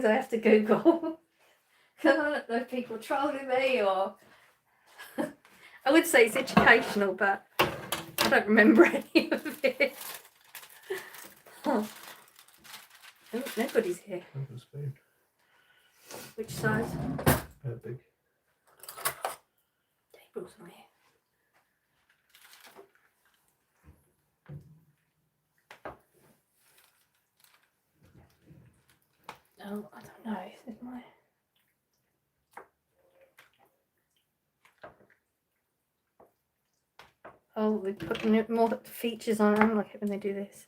I have to Google. I don't know if people trolling me or... I would say it's educational, but I don't remember any of it. Oh, nobody's here. Which size? Big. Table's not here. Oh, I don't know. This is my... Oh, they put more features on. I don't like it when they do this.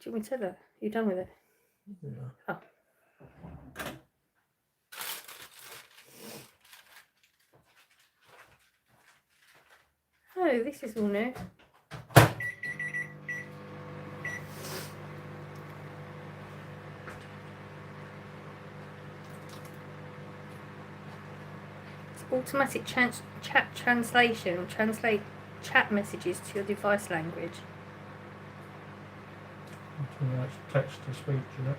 Do you want me to say that? Are you done with it? Yeah. Oh. Oh, this is all new. It's automatic chat translation. Translate chat messages to your device language. That's text to speech, isn't it?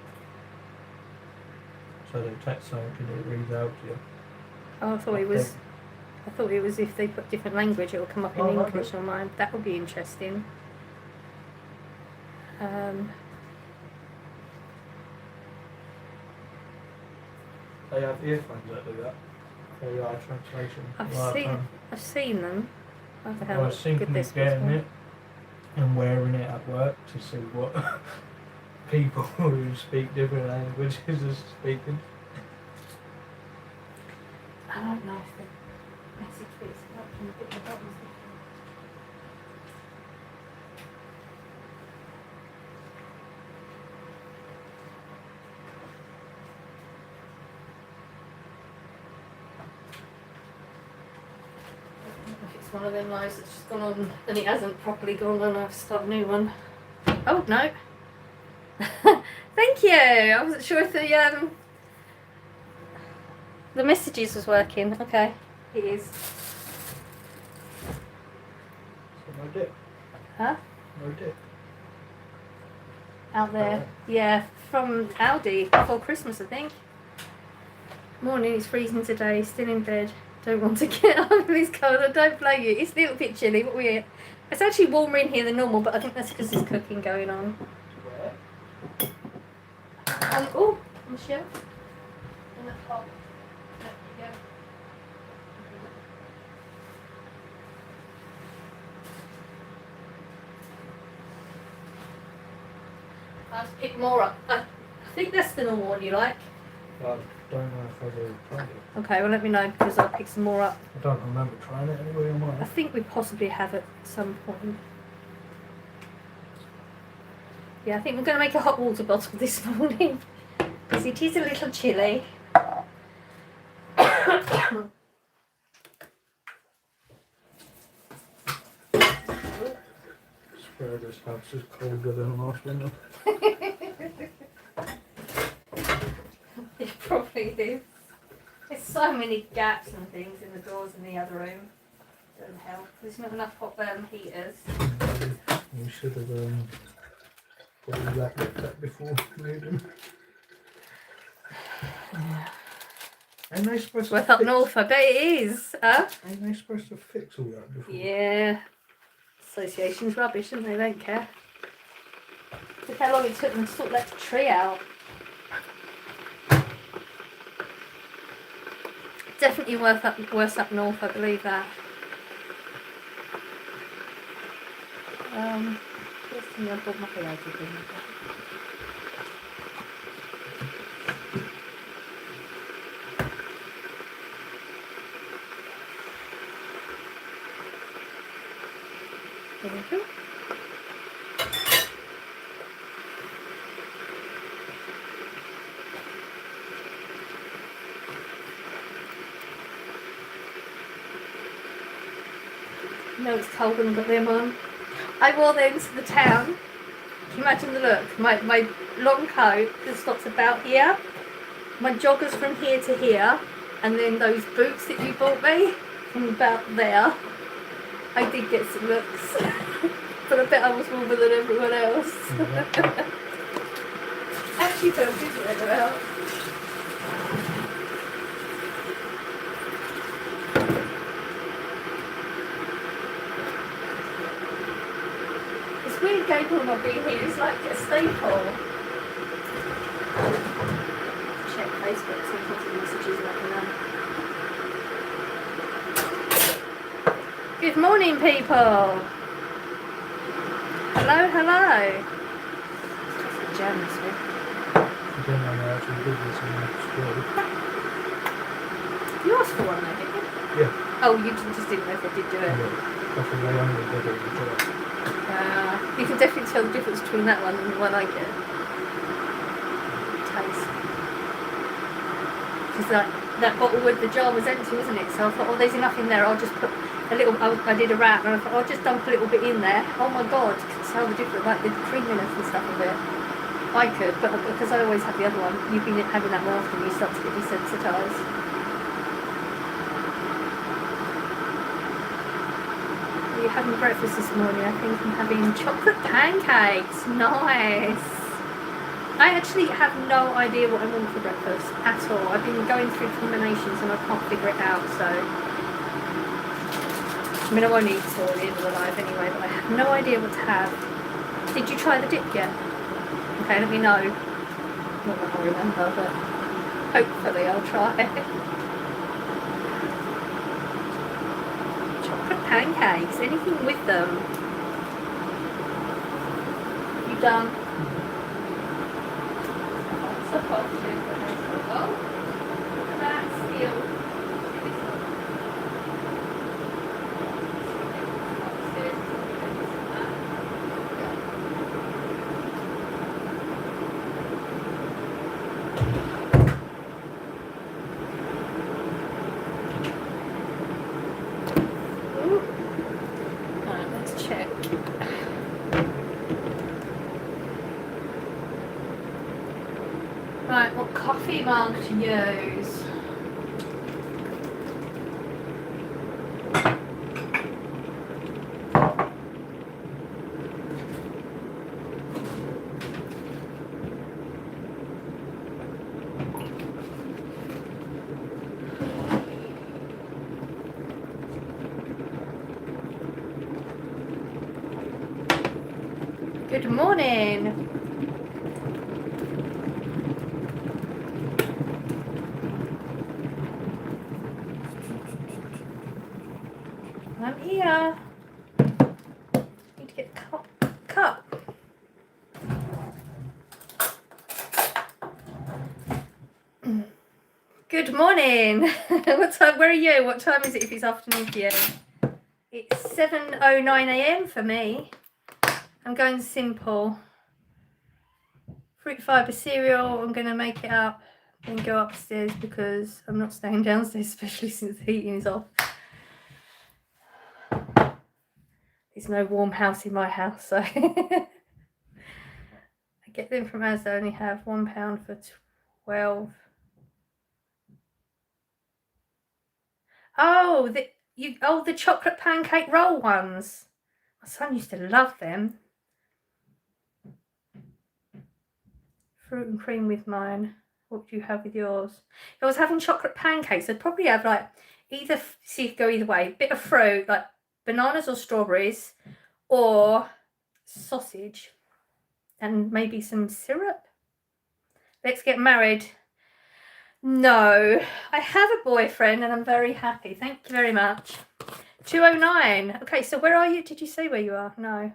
So they text something and it reads out to you. Oh, I thought it was if they put different language, it will come up in English or mine. That would be interesting. They have earphones that do that. AI translation. I've seen them. I was thinking of getting it and wearing it at work to see what people who speak different languages are speaking. I don't know if the message fits up from the bit of the buttons. It's one of them lives that's just gone on and it hasn't properly gone on. I have to start a new one. Oh no. Thank you. I wasn't sure if the messages was working. Okay, it is. So no dip. Huh? No dip. Out there. Yeah, from Aldi before Christmas, I think. Morning, it's freezing today, still in bed. Don't want to get up in this cold. I don't blame you. It's a little bit chilly, but it's actually warmer in here than normal, but I think that's because there's cooking going on. Where? Oh, Michelle. In the pot. There you go. I'll pick more up. I think that's the normal one you like. I don't know if I've ever tried it. Okay, well let me know because I'll pick some more up. I don't remember trying it anyway on I mine. think we possibly have at some point. Yeah, I think we're going to make a hot water bottle this morning because it is a little chilly. Swear this house is colder than last winter. It probably is. There's so many gaps and things in the doors in the other room. Doesn't help. There's not enough hot heaters. You should have probably wrapped that before moving. Yeah. Ain't they supposed to Worth up north, I bet it is. Huh? Ain't they supposed to fix all that before? Yeah. Association's rubbish, isn't they? They don't care. Look how long it took them to sort that tree out. Definitely worse up north, I believe that. Just think I've got my creative thing. There we go. No, it's cold when I got them on. I wore them to the town. Can you imagine the look? My long coat that stops about here. My joggers from here to here. And then those boots that you bought me from about there, I did get some looks. But I bet I was warmer than everyone else. Actually felt good weather out. It's weird Gabriel not being here. It's like a staple. Check Facebook, sometimes the messages let me know. Good morning, people. Hello, hello. It's jam this week. I didn't know they actually did this in school. You asked for one, though, didn't you? Yeah. Oh, you just didn't know if they did do it. Yeah. I think they only did it in job. You can definitely tell the difference between that one and the one I get. Taste. Because that bottle with the jar was empty, wasn't it? So I thought, oh, there's enough in there. I'll just put a little. I did a wrap, and I thought, I'll just dump a little bit in there. Oh my God, you can tell the difference, like the creaminess and stuff of it. I could, but because I always have the other one, you've been having that more often, you start to get desensitised. Are you having breakfast this morning? I think I'm having chocolate pancakes. Nice. I actually have no idea what I want for breakfast at all. I've been going through combinations and I can't figure it out, so I mean I won't eat till the end of the life anyway, but I have no idea what to have. Did you try the dip yet? Okay, let me know. Not that I remember, but hopefully I'll try it. Chocolate pancakes, anything with them. You done? Supposed to. Oh, that's still. Alright, let's check. Right, what coffee mug to use? Good morning. I'm here. Need to get a cup. Good morning. What time? Where are you? What time is it if it's afternoon for you? It's 7:09 a.m. for me. I'm going simple. Fruit fibre cereal. I'm going to make it up and go upstairs because I'm not staying downstairs, especially since the heating is off. There's no warm house in my house, so I get them from Asda. I only have £1 for 12. Oh, the chocolate pancake roll ones. My son used to love them. Fruit and cream with mine. What do you have with yours? If I was having chocolate pancakes, I'd probably have like either, see if you go either way, a bit of fruit, like bananas or strawberries, or sausage, and maybe some syrup. Let's get married. No, I have a boyfriend and I'm very happy. Thank you very much. 209. Okay, so where are you? Did you say where you are? No.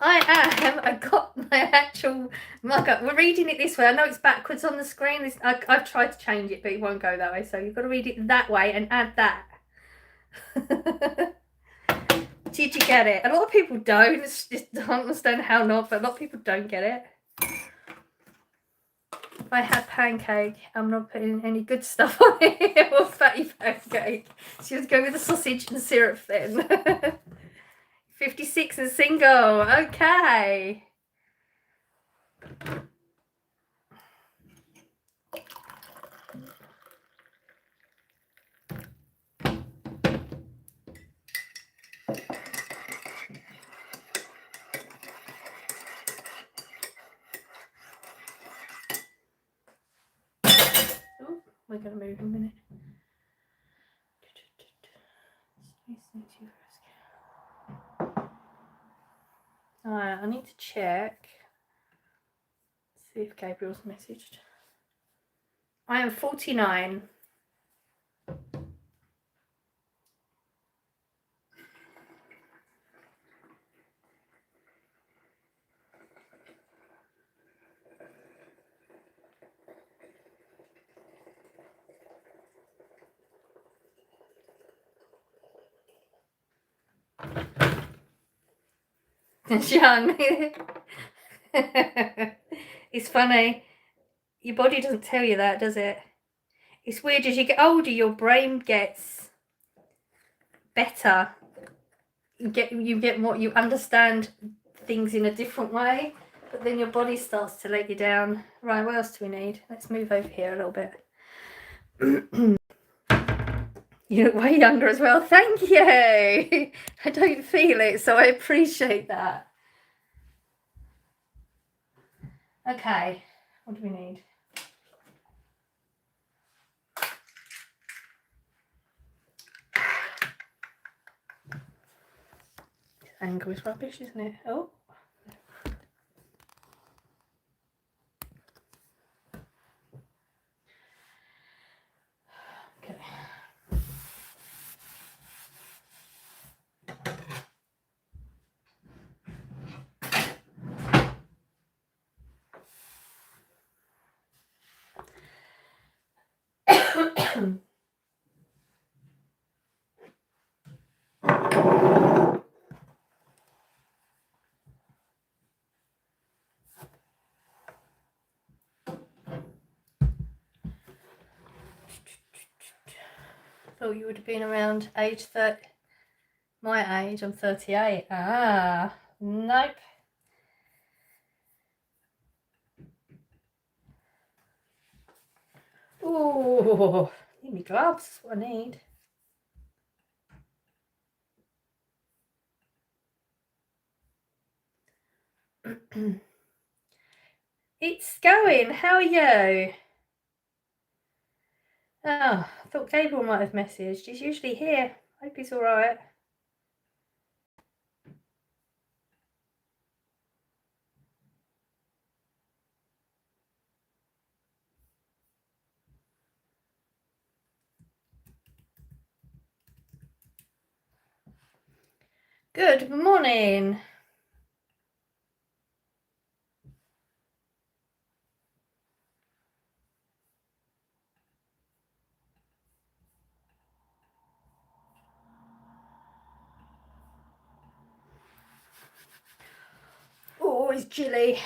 I got my actual mug up. We're reading it this way. I know it's backwards on the screen. I've tried to change it, but it won't go that way. So you've got to read it that way and add that. Did you get it? A lot of people don't. Just don't understand how not, but a lot of people don't get it. If I had pancake, I'm not putting any good stuff on it. Or fatty pancake. So you have to go with the sausage and syrup then. 56 and single. Okay. We're going to move in a minute. Alright, I need to check. See if Gabriel's messaged. I am 49. Sean. It's funny. Your body doesn't tell you that, does it? It's weird, as you get older, your brain gets better. You get more, you understand things in a different way, but then your body starts to let you down. Right, what else do we need? Let's move over here a little bit. You look way younger as well. Thank you. I don't feel it, so I appreciate that. Okay, what do we need? This angle is rubbish, isn't it? Oh. Okay. Thought you would have been around age 30. My age, I'm 38. Ah, nope. Ooh, need me gloves, that's what I need. It's going, how are you? Oh, I thought Gabriel might have messaged. He's usually here. Hope he's alright. Good morning. Oh, it's chilly.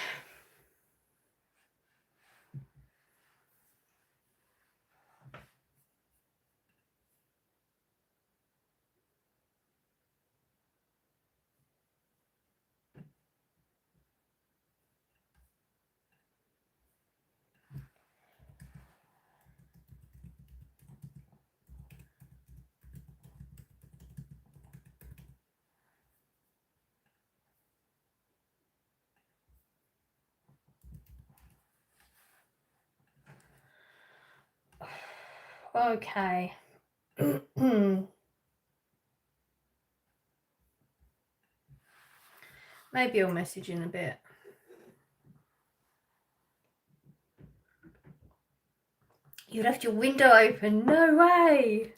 Okay. Maybe I'll message in a bit. You left your window open. No way.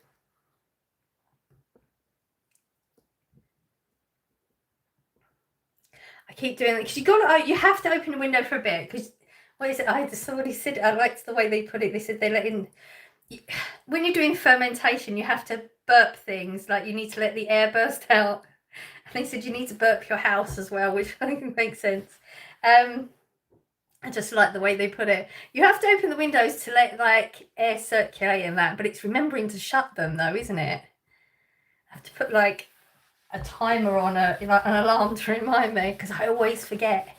I keep doing it because you have to open the window for a bit because what is it? Somebody said, I liked the way they put it. They said they let in, when you're doing fermentation, you have to burp things, like you need to let the air burst out. And they said you need to burp your house as well, which I think makes sense. I just like the way they put it. You have to open the windows to let like air circulate and that, but it's remembering to shut them though, isn't it? I have to put like a timer on like an alarm to remind me because I always forget.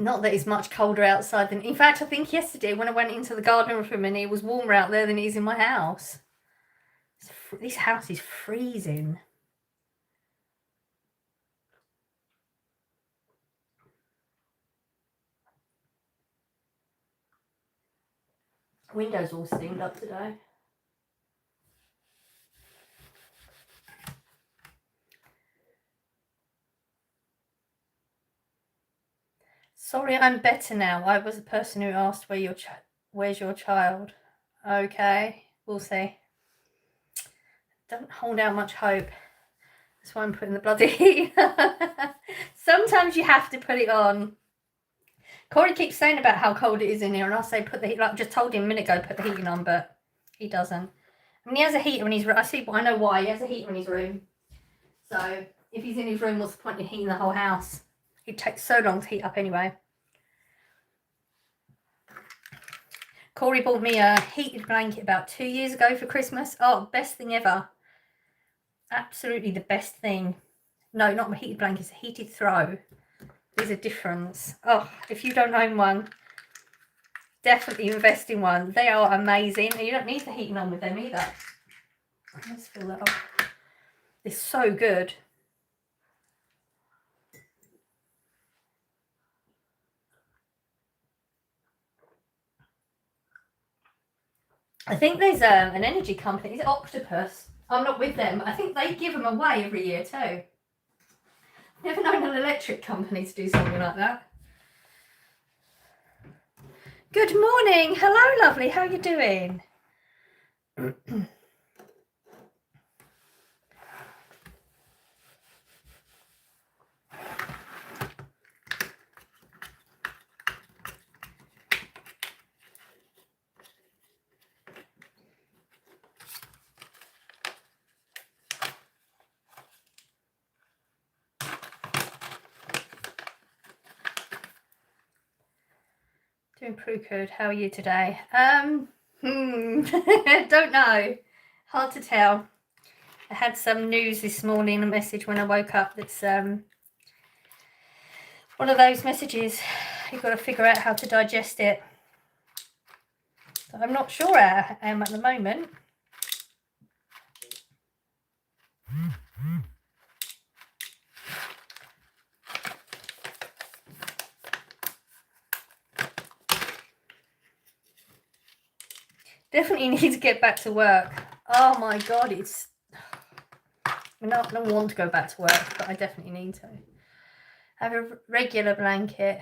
Not that it's much colder outside than... In fact, I think yesterday when I went into the garden room and it was warmer out there than it is in my house. This house is freezing. Windows all steamed up today. Sorry, I'm better now. I was the person who asked where's your child. Okay, we'll see. Don't hold out much hope. That's why I'm putting the bloody heat. Sometimes you have to put it on. Corey keeps saying about how cold it is in here, and I say put the heat. Like just told him a minute ago, put the heating on, but he doesn't. I mean, he has a heater in his room. I know why. He has a heater in his room. So if he's in his room, what's the point in heating the whole house? It takes so long to heat up anyway. Corey bought me a heated blanket about 2 years ago for Christmas. Oh, best thing ever. Absolutely the best thing. No, not a heated blanket, it's a heated throw. There's a difference. Oh, if you don't own one, definitely invest in one. They are amazing. And you don't need the heating on with them either. Let's fill that up. It's so good. I think there's an energy company, is it Octopus? I'm not with them. I think they give them away every year too. Never known an electric company to do something like that. Good morning. Hello, lovely. How are you doing? Doing pretty good. How are you today? Don't know. Hard to tell. I had some news this morning, a message when I woke up that's one of those messages you've got to figure out how to digest it. So I'm not sure I am at the moment. Definitely need to get back to work. Oh my god, I don't want to go back to work, but I definitely need to. I have a regular blanket,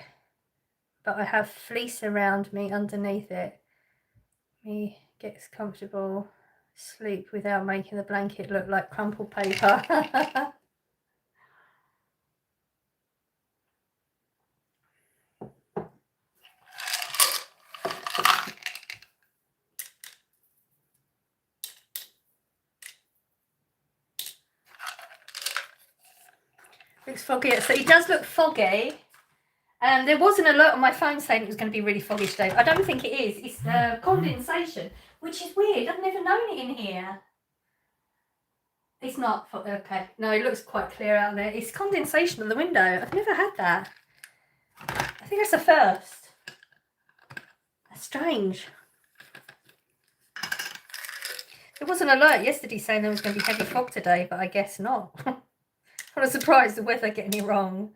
but I have fleece around me underneath it. Me gets comfortable, sleep without making the blanket look like crumpled paper. Looks foggy. So it does look foggy. There was an alert on my phone saying it was going to be really foggy today. I don't think it is. It's condensation, which is weird. I've never known it in here. It's not. Okay. No, it looks quite clear out there. It's condensation on the window. I've never had that. I think it's the first. That's strange. There was an alert yesterday saying there was going to be heavy fog today, but I guess not. I was surprised the weather getting it wrong.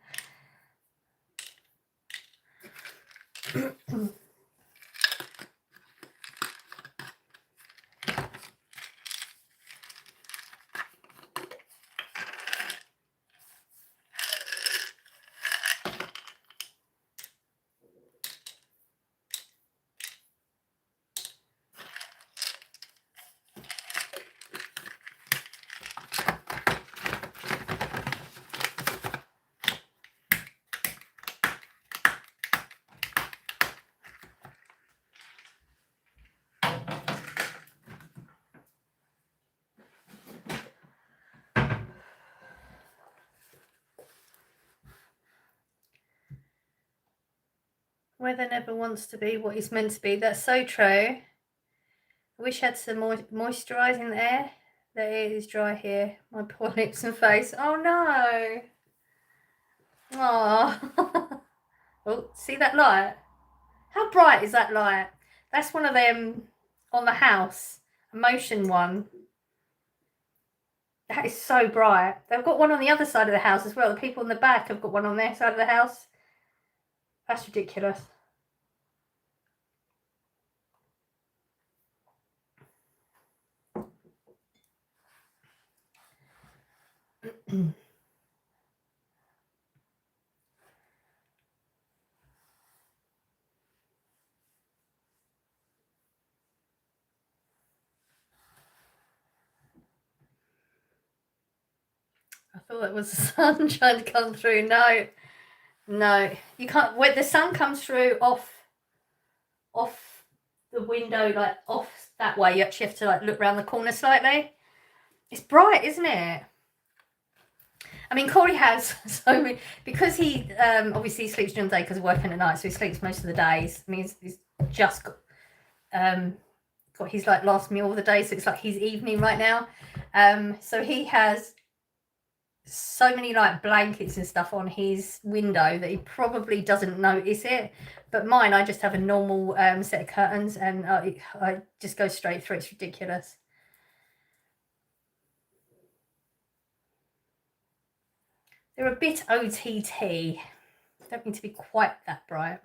Weather never wants to be what it's meant to be. That's so true. I wish I had some moisturiser in the air. The air is dry here. My poor lips and face. Oh no. Oh. Oh, see that light? How bright is that light? That's one of them on the house. A motion one. That is so bright. They've got one on the other side of the house as well. The people in the back have got one on their side of the house. That's ridiculous. I thought it was the sun trying to come through. No, no, you can't. When the sun comes through off the window, like off that way, you actually have to like look around the corner slightly. It's bright, isn't it? I mean, Corey has so many, because he obviously he sleeps during the day because of working at night, so he sleeps most of the days. I mean, he's just got his like last meal of the day, so it's like his evening right now. So he has so many like blankets and stuff on his window that he probably doesn't notice it. But mine, I just have a normal set of curtains, and I just go straight through. It's ridiculous. They're a bit OTT. Don't need to be quite that bright.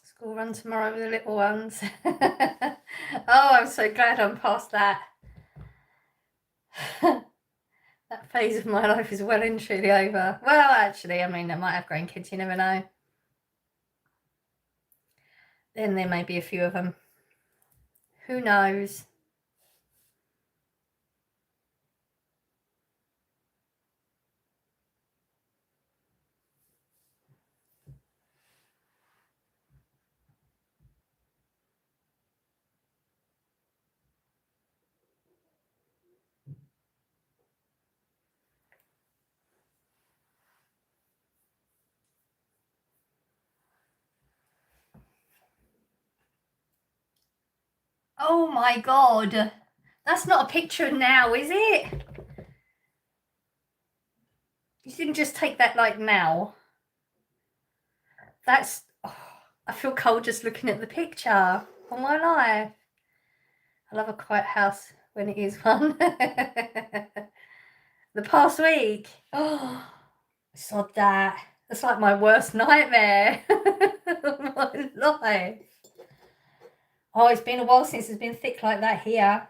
School run tomorrow with the little ones. Oh, I'm so glad I'm past that. That phase of my life is well and truly over. Well, actually, I mean, I might have grandkids, you never know. Then there may be a few of them. Who knows? Oh my God. That's not a picture now, is it? You didn't just take that like now. That's... Oh, I feel cold just looking at the picture. All my life. I love a quiet house when it is one. The past week. Oh, I saw that. That's like my worst nightmare of my life. Oh, it's been a while since it's been thick like that here.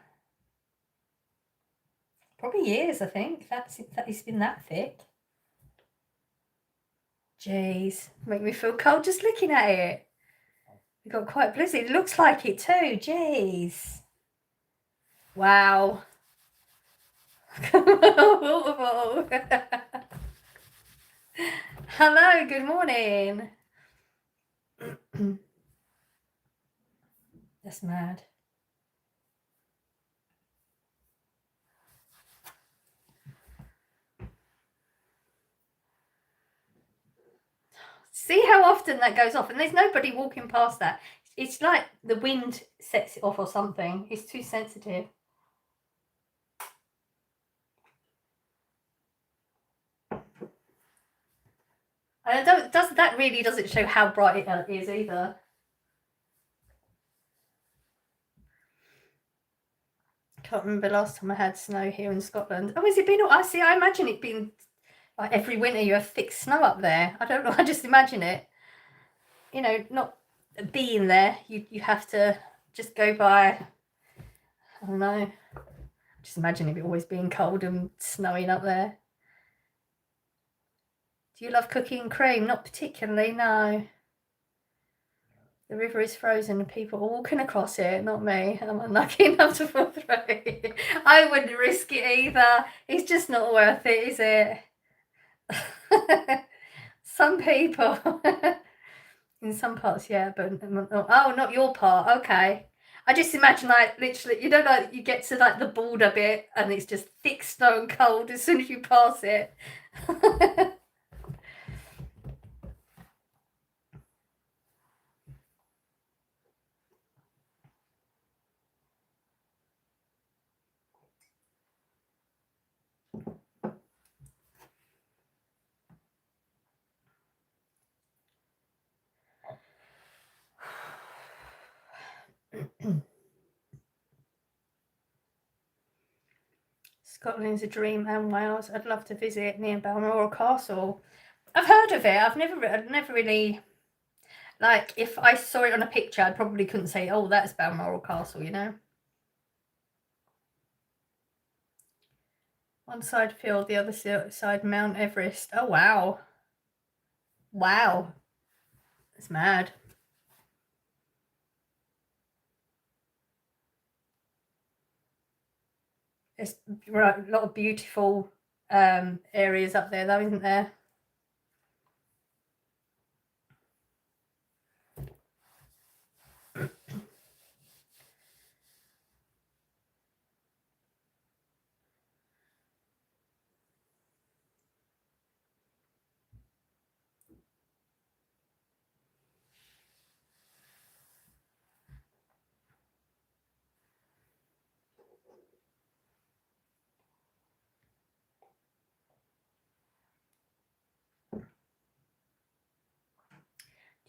Probably years, I think. It's been that thick. Jeez, make me feel cold just looking at it. We got quite blizzard. It looks like it too. Jeez. Wow. Hello, good morning. That's mad. See how often that goes off, and there's nobody walking past that. It's like the wind sets it off or something. It's too sensitive. And that really doesn't show how bright it is either. Can't remember last time I had snow here in Scotland. Oh, has it been? I see. I imagine it being like every winter you have thick snow up there. I don't know. I just imagine it. You know, not being there. You have to just go by. I don't know. Just imagine it always being cold and snowing up there. Do you love cooking and cream? Not particularly, no. The river is frozen and people are walking across it, not me. I'm unlucky enough to fall through. I wouldn't risk it either. It's just not worth it, is it? Some people. In some parts, yeah, but oh, not your part. Okay. I just imagine like literally, you know, like you get to like the border bit and it's just thick snow and cold as soon as you pass it. Scotland's a dream, and Wales. I'd love to visit near Balmoral Castle. I've heard of it. I've never really, like, if I saw it on a picture, I probably couldn't say, oh, that's Balmoral Castle, you know. One side field, the other side Mount Everest. Oh, wow. Wow. It's mad. There's a lot of beautiful areas up there, though, isn't there?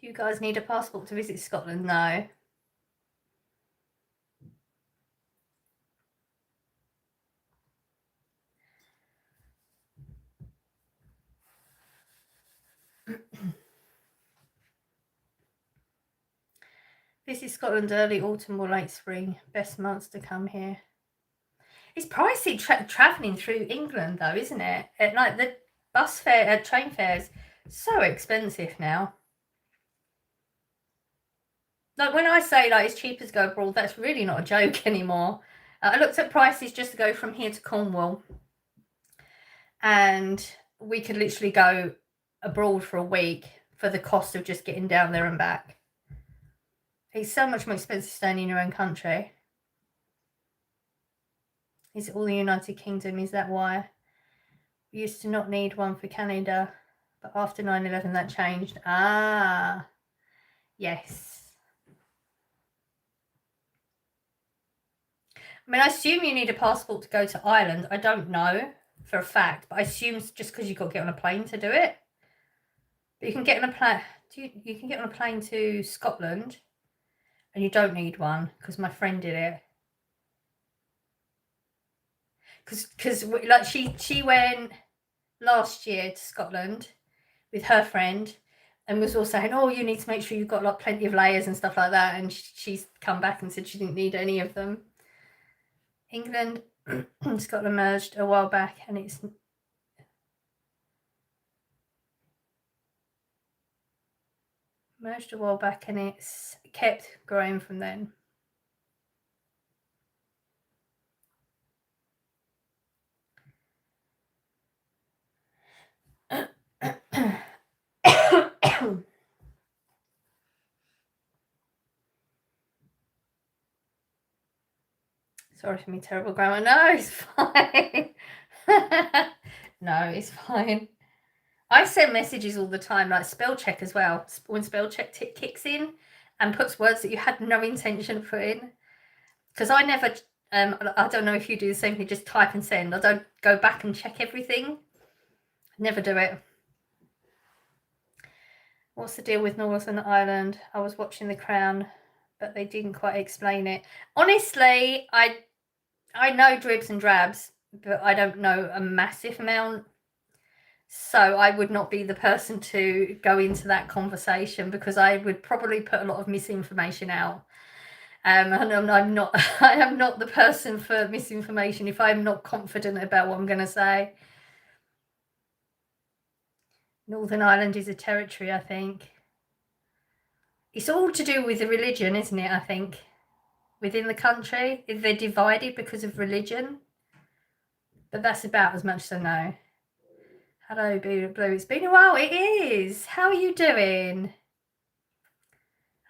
Do you guys need a passport to visit Scotland? No. Visit Scotland early autumn or late spring. Best months to come here. It's pricey travelling through England, though, isn't it? Like the bus fare, train fares, so expensive now. Like when I say like it's cheaper to go abroad, that's really not a joke anymore. I looked at prices just to go from here to Cornwall, and we could literally go abroad for a week for the cost of just getting down there and back. It's so much more expensive staying in your own country. Is it all the United Kingdom? Is that why? We used to not need one for Canada, but after 9/11 that changed. Ah, yes. I mean, I assume you need a passport to go to Ireland. I don't know for a fact, but I assume it's just because you've got to get on a plane to do it. But you can get on a plane. You can get on a plane to Scotland, and you don't need one because my friend did it. Because like she went last year to Scotland with her friend, and was all saying, oh, you need to make sure you've got like plenty of layers and stuff like that. And she's come back and said she didn't need any of them. England and Scotland merged a while back, and it's kept growing from then. Sorry for me terrible grammar. No, it's fine. No, it's fine. I send messages all the time, like spell check as well. When spell check kicks in and puts words that you had no intention of putting. Because I never, I don't know if you do the same thing, just type and send. I don't go back and check everything. Never do it. What's the deal with Northern Ireland? I was watching The Crown, but they didn't quite explain it. Honestly, I know dribs and drabs, but I don't know a massive amount. So I would not be the person to go into that conversation because I would probably put a lot of misinformation out. And I'm not, I am not the person for misinformation if I'm not confident about what I'm going to say. Northern Ireland is a territory, I think. It's all to do with the religion, isn't it, I think? Within the country, if they're divided because of religion. But that's about as much as I know. Hello, Blue. It's been a while. It is. How are you doing?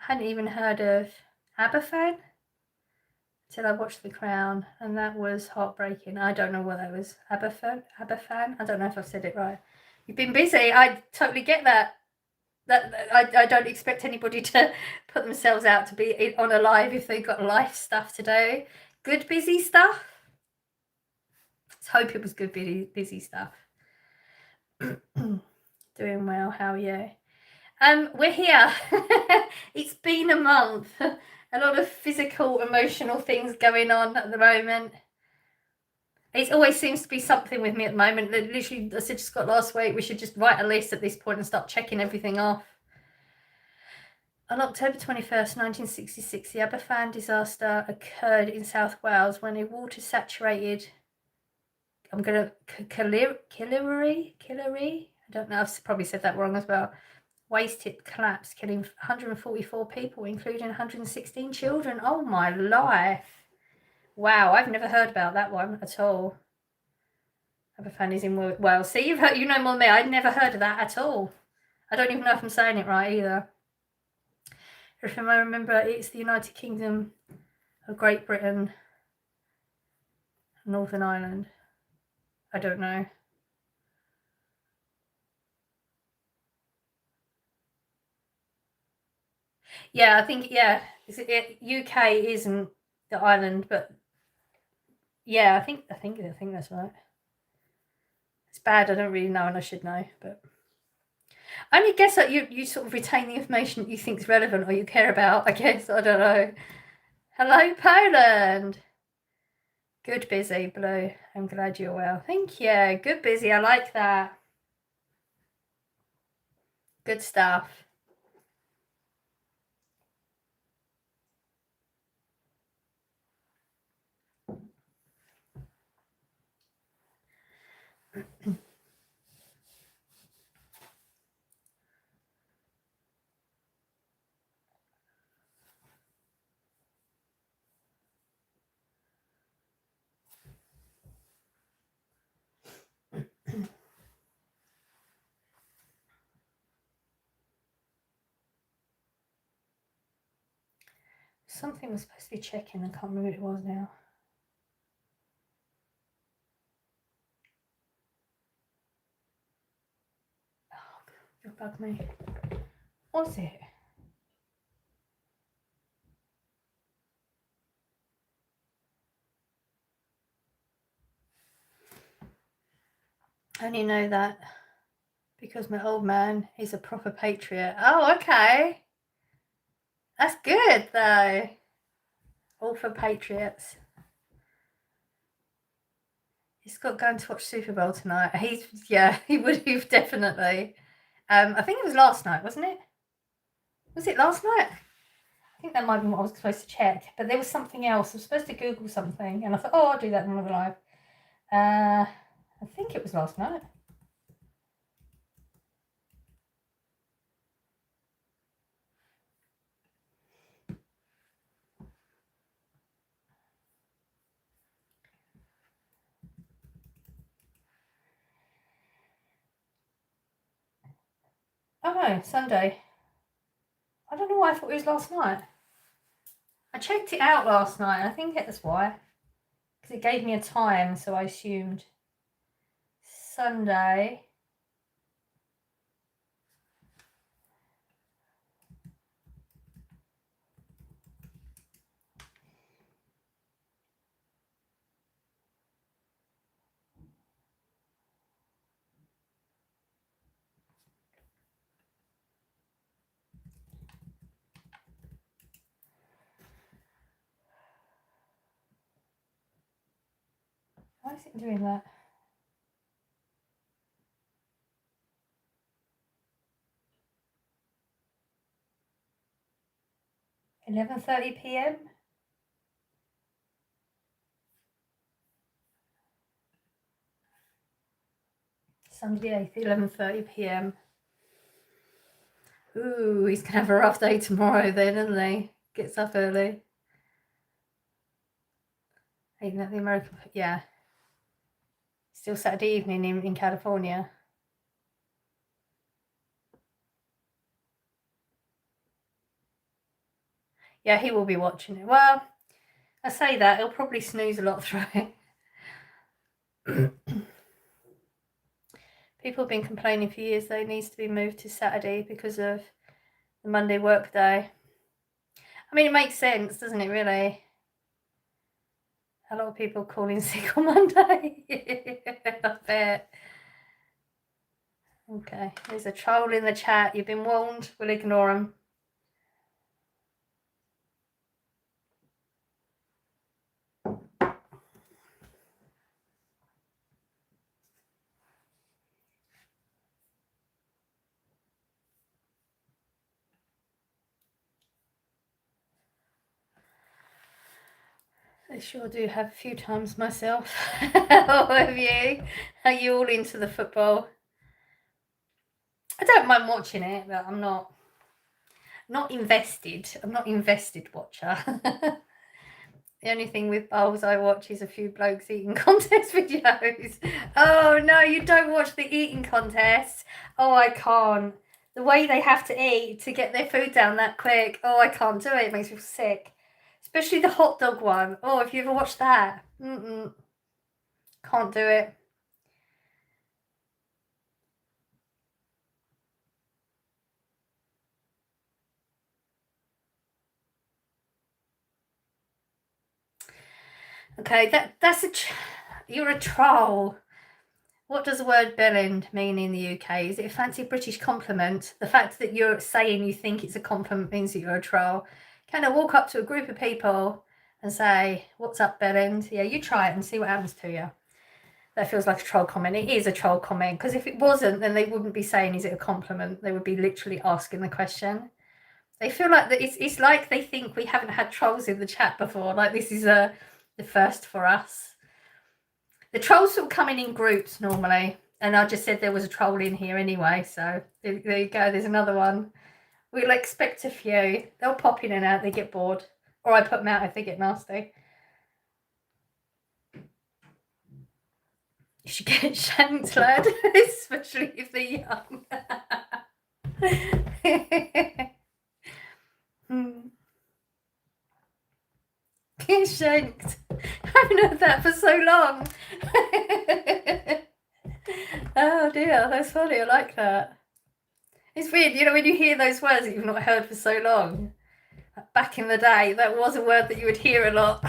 I hadn't even heard of Aberfan till I watched The Crown, and that was heartbreaking. I don't know what that was. Aberfan? I don't know if I've said it right. You've been busy. I totally get that. I don't expect anybody to put themselves out to be on a live if they've got life stuff to do. Good busy stuff. Let's hope it was good busy stuff. Doing well. How are you? We're here. It's been a month. A lot of physical, emotional things going on at the moment. It always seems to be something with me at the moment. Literally, I said to Scott last week, we should just write a list at this point and start checking everything off. On October 21st, 1966, the Aberfan disaster occurred in South Wales when a water-saturated, Killary? I don't know, I've probably said that wrong as well. Waste tip collapsed, killing 144 people, including 116 children. Oh my life. Wow, I've never heard about that one at all. Aberfan is in Wales. See, you know more than me. I'd never heard of that at all. I don't even know if I'm saying it right either. If I remember, it's the United Kingdom of Great Britain, Northern Ireland. I don't know. Yeah, I think, yeah, UK isn't the island, but yeah, I think that's right. It's bad, I don't really know, and I should know, but I only guess that you sort of retain the information that you think is relevant or you care about, I guess. I don't know. Hello, Poland. Good busy, Blue. I'm glad you're well. Thank you. Good busy. I like that. Good stuff. Something was supposed to be checking. I can't remember what it was now. Oh, you'll bug me. What was it? I only know that because my old man is a proper patriot. Oh, okay. That's good, though. All for patriots. He's got going to watch Super Bowl tonight. He would have definitely. I think it was last night, wasn't it? Was it last night? I think that might be what I was supposed to check, but there was something else. I was supposed to Google something, and I thought, oh, I'll do that in another live. I think it was last night. Oh no, Sunday. I don't know why I thought it was last night. I checked it out last night. I think that's why. Because it gave me a time, so I assumed Sunday. Why is it doing that? £11:30 p.m. Sunday the 8th, 11:30 p.m. Ooh, he's gonna have a rough day tomorrow then, isn't he? Gets up early. Ain't that the American? Yeah. Still Saturday evening in California. Yeah, he will be watching it. Well, I say that, he'll probably snooze a lot through it. People have been complaining for years that it needs to be moved to Saturday because of the Monday work day. I mean, it makes sense, doesn't it, really? A lot of people calling sick on Monday. I bet. Okay, there's a troll in the chat. You've been warned. We'll ignore him. I sure do have a few times myself. How have you? Are you all into the football? I don't mind watching it, but I'm not invested. I'm not invested watcher. The only thing with bowls I watch is a few blokes eating contest videos. Oh no, you don't watch the eating contests. Oh, I can't. The way they have to eat to get their food down that quick. Oh, I can't do it. It makes me sick. Especially the hot dog one. Oh, if you ever watched that. Can't do it. Okay, you're a troll. What does the word bellend mean in the UK? Is it a fancy British compliment? The fact that you're saying you think it's a compliment means that you're a troll. Kind of walk up to a group of people and say, "What's up, bellend?" Yeah, you try it and see what happens to you. That feels like a troll comment. It is a troll comment, because if it wasn't, then they wouldn't be saying, "Is it a compliment?" They would be literally asking the question. They feel like that it's like they think we haven't had trolls in the chat before. Like this is the first for us. The trolls will come in groups normally, and I just said there was a troll in here anyway, so there you go, there's another one. We'll expect a few. They'll pop in and out, they get bored. Or I put them out if they get nasty. You should get shanked, lad, especially if they're young. Get shanked. I haven't heard that for so long. Oh dear, that's funny. I like that. It's weird, you know, when you hear those words that you've not heard for so long. Back in the day, that was a word that you would hear a lot.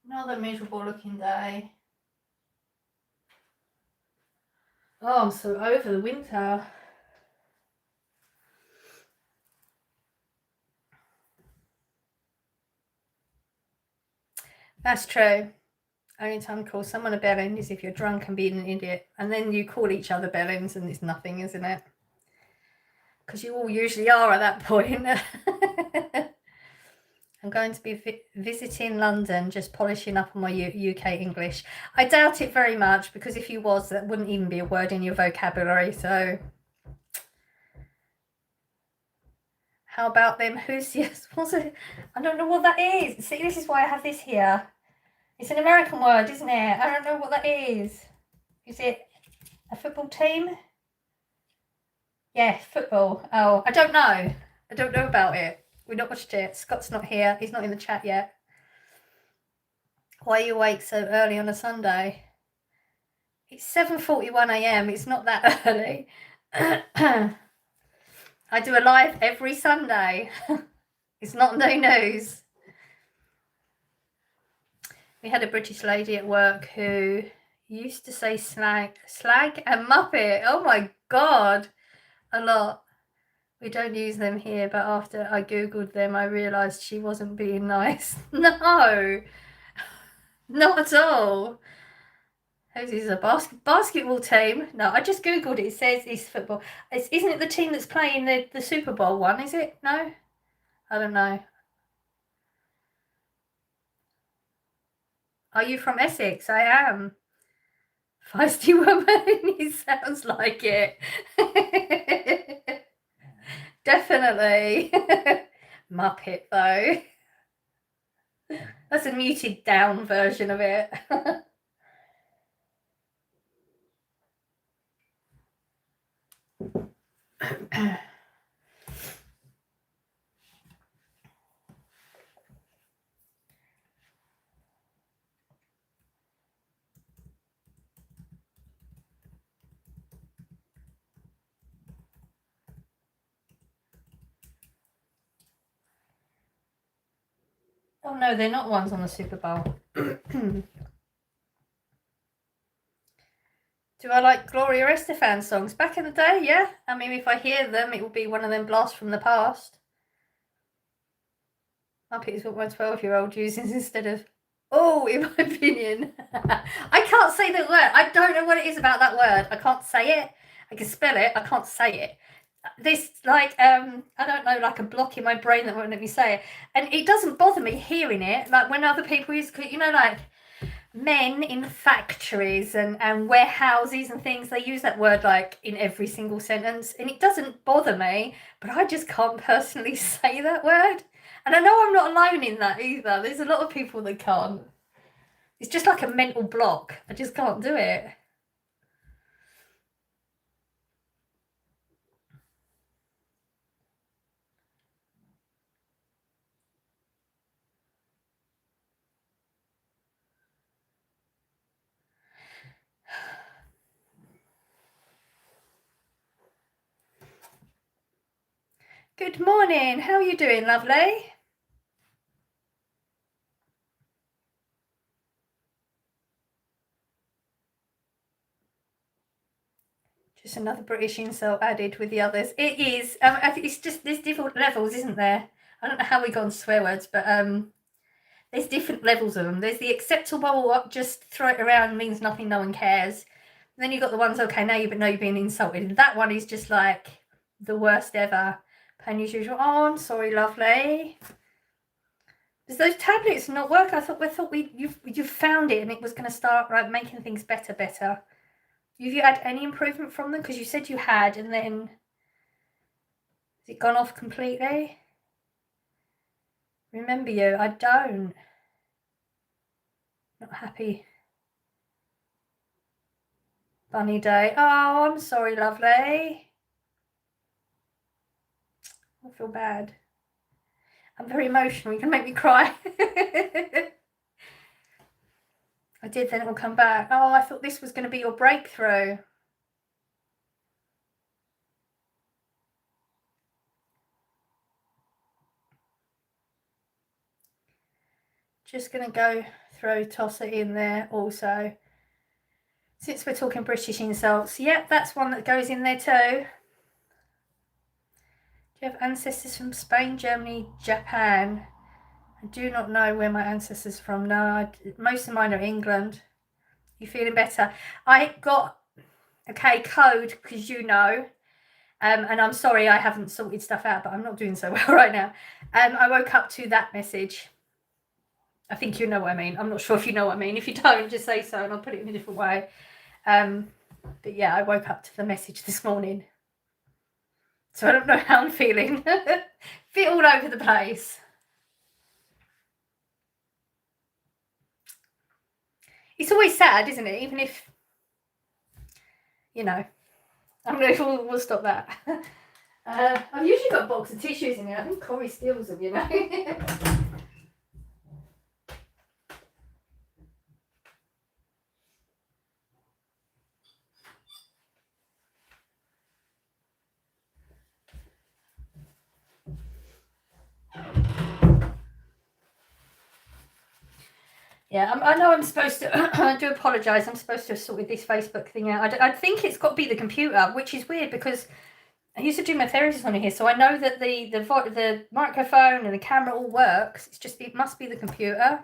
Another miserable looking day. Oh, I'm so over the winter. That's true. Only time to call someone a bellend is if you're drunk and being an idiot. And then you call each other bellends and it's nothing, isn't it? Because you all usually are at that point. I'm going to be visiting London, just polishing up on my UK English. I doubt it very much, because if you was, that wouldn't even be a word in your vocabulary. So how about them Hoosiers? What's it? I don't know what that is. See, this is why I have this here. It's an American word, isn't it? I don't know what that is. Is it a football team? Yeah, football. Oh, I don't know. I don't know about it. We've not watched it. Scott's not here. He's not in the chat yet. Why are you awake so early on a Sunday? It's 7:41 a.m. It's not that early. I do a live every Sunday. It's not no news. We had a British lady at work who used to say slag and muppet. Oh my God, a lot. We don't use them here, but after I googled them, I realised she wasn't being nice. No, not at all. Who's is a basketball team? No, I just googled it. It says it's football. Isn't it the team that's playing the Super Bowl one? Is it? No, I don't know. Are you from Essex? I am. Feisty woman. It sounds like it. Definitely. Muppet though. That's a muted down version of it. Oh no, they're not ones on the Super Bowl. Do I like Gloria Estefan songs? Back in the day, yeah. I mean, if I hear them, it will be one of them blasts from the past. Muppet is what my 12-year-old uses instead of, oh, in my opinion. I can't say the word. I don't know what it is about that word. I can't say it. I can spell it. I can't say it. This, like, I don't know, like a block in my brain that won't let me say it. And it doesn't bother me hearing it. Like when other people use, you know, like men in factories and warehouses and things, they use that word like in every single sentence, and it doesn't bother me, but I just can't personally say that word. And I know I'm not alone in that either. There's a lot of people that can't. It's just like a mental block. I just can't do it. Good morning. How are you doing, lovely? Just another British insult added with the others. It is. I think it's just there's different levels, isn't there? I don't know how we got on swear words, but there's different levels of them. There's the acceptable, just throw it around, means nothing, no one cares. And then you've got the ones, okay, now you know you're being insulted. And that one is just like the worst ever. Pain as usual. Oh, I'm sorry, lovely. Does those tablets not work? I thought you found it and it was going to start like making things better. Have you had any improvement from them? Because you said you had, and then has it gone off completely? Remember you, I don't. Not happy. Bunny day. Oh, I'm sorry, lovely. I feel bad. I'm very emotional. You can make me cry. I did, then it will come back. Oh, I thought this was going to be your breakthrough. Just going to go toss it in there also. Since we're talking British insults, yep, that's one that goes in there too. Do you have ancestors from Spain, Germany, Japan? I do not know where my ancestors are from. No, most of mine are England. You feeling better? I got, okay, code, because you know, and I'm sorry I haven't sorted stuff out, but I'm not doing so well right now. I woke up to that message. I think you know what I mean. I'm not sure if you know what I mean. If you don't, just say so and I'll put it in a different way. But yeah, I woke up to the message this morning. So I don't know how I'm feeling. Feel all over the place. It's always sad, isn't it? Even if, you know, I'm going to, we'll stop that. I've usually got a box of tissues in here. I think Corey steals them, you know. Yeah, I know I'm supposed to, I do apologise, I'm supposed to have sorted this Facebook thing out. I think it's got to be the computer, which is weird because I used to do my therapies on here, so I know that the microphone and the camera all works. It's just, it must be the computer.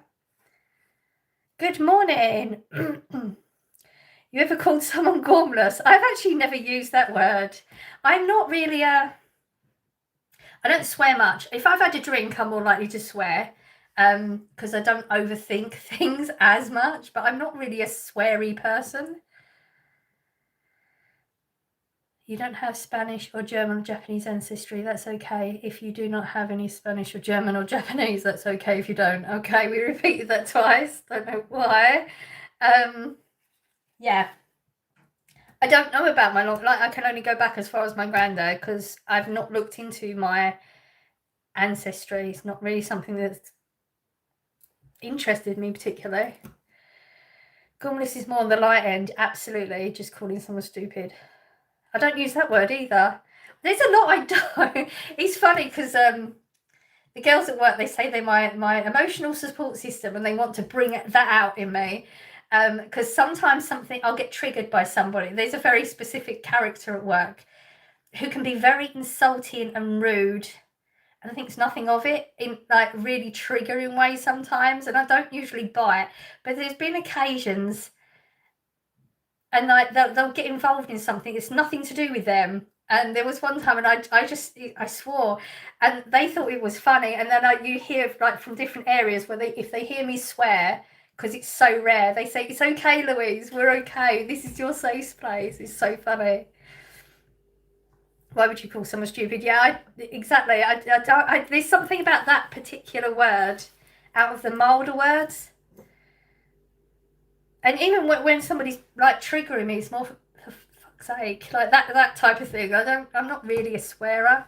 Good morning. You ever called someone gormless? I've actually never used that word. I'm not really I don't swear much. If I've had a drink, I'm more likely to swear. Because I don't overthink things as much, but I'm not really a sweary person. You don't have Spanish or German or Japanese ancestry, that's okay. If you do not have any Spanish or German or Japanese, that's okay if you don't. Okay, we repeated that twice, don't know why. Yeah. I don't know about my long, like I can only go back as far as my granddad because I've not looked into my ancestry. It's not really something that's interested me particularly. Gormless is more on the light end, absolutely, just calling someone stupid. I don't use that word either. There's a lot I don't. It's funny because The girls at work, they say they're my emotional support system, and they want to bring that out in me. Because sometimes I'll get triggered by somebody. There's a very specific character at work who can be very insulting and rude, and thinks nothing of it in like really triggering ways sometimes, and I don't usually buy it. But there's been occasions, and like they'll get involved in something. It's nothing to do with them. And there was one time, and I swore, and they thought it was funny. And then you hear like from different areas where if they hear me swear, because it's so rare, they say, "It's okay, Louise. We're okay. This is your safe place." It's so funny. Why would you call someone stupid? Yeah, exactly. There's something about that particular word, out of the milder words. And even when somebody's like triggering me, it's more for fuck's sake, like that type of thing. I'm not really a swearer.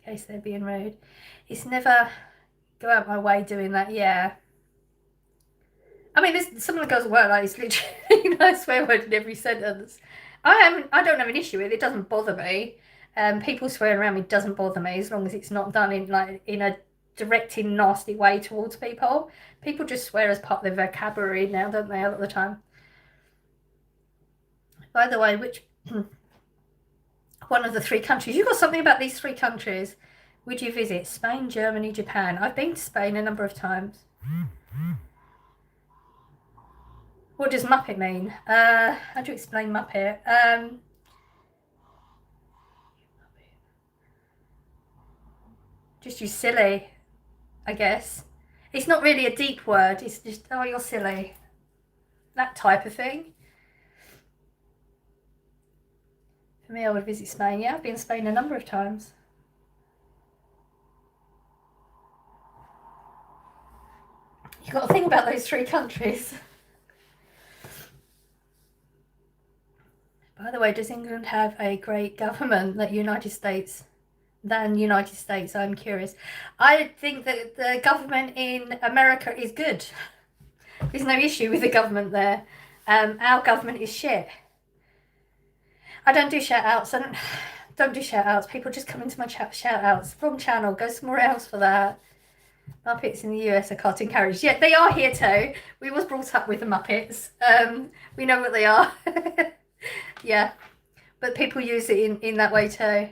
In case they're being rude. It's never go out my way doing that, yeah. I mean, there's some of the girls at work, like, it's literally a swear word in every sentence. I don't have an issue with it. It doesn't bother me. People swearing around me doesn't bother me, as long as it's not done in a directing nasty way towards people. People just swear as part of their vocabulary now, don't they, a lot of the time? By the way, which one of the 3 countries, you got something about these 3 countries would you visit? Spain, Germany, Japan. I've been to Spain a number of times. What does Muppet mean? How do you explain Muppet? Just you silly, I guess. It's not really a deep word. It's just, oh, you're silly. That type of thing. For me, I would visit Spain. Yeah, I've been to Spain a number of times. You've got to think about those 3 countries. By the way, does England have a great government than United States? I'm curious. I think that the government in America is good. There's no issue with the government there. Our government is shit. I don't do shout outs. I don't do shout outs. People just come into my shout outs. Wrong channel. Go somewhere else for that. Muppets in the US are cartoon characters. Yeah, they are here too. We was brought up with the Muppets. We know what they are. Yeah, but people use it in that way too.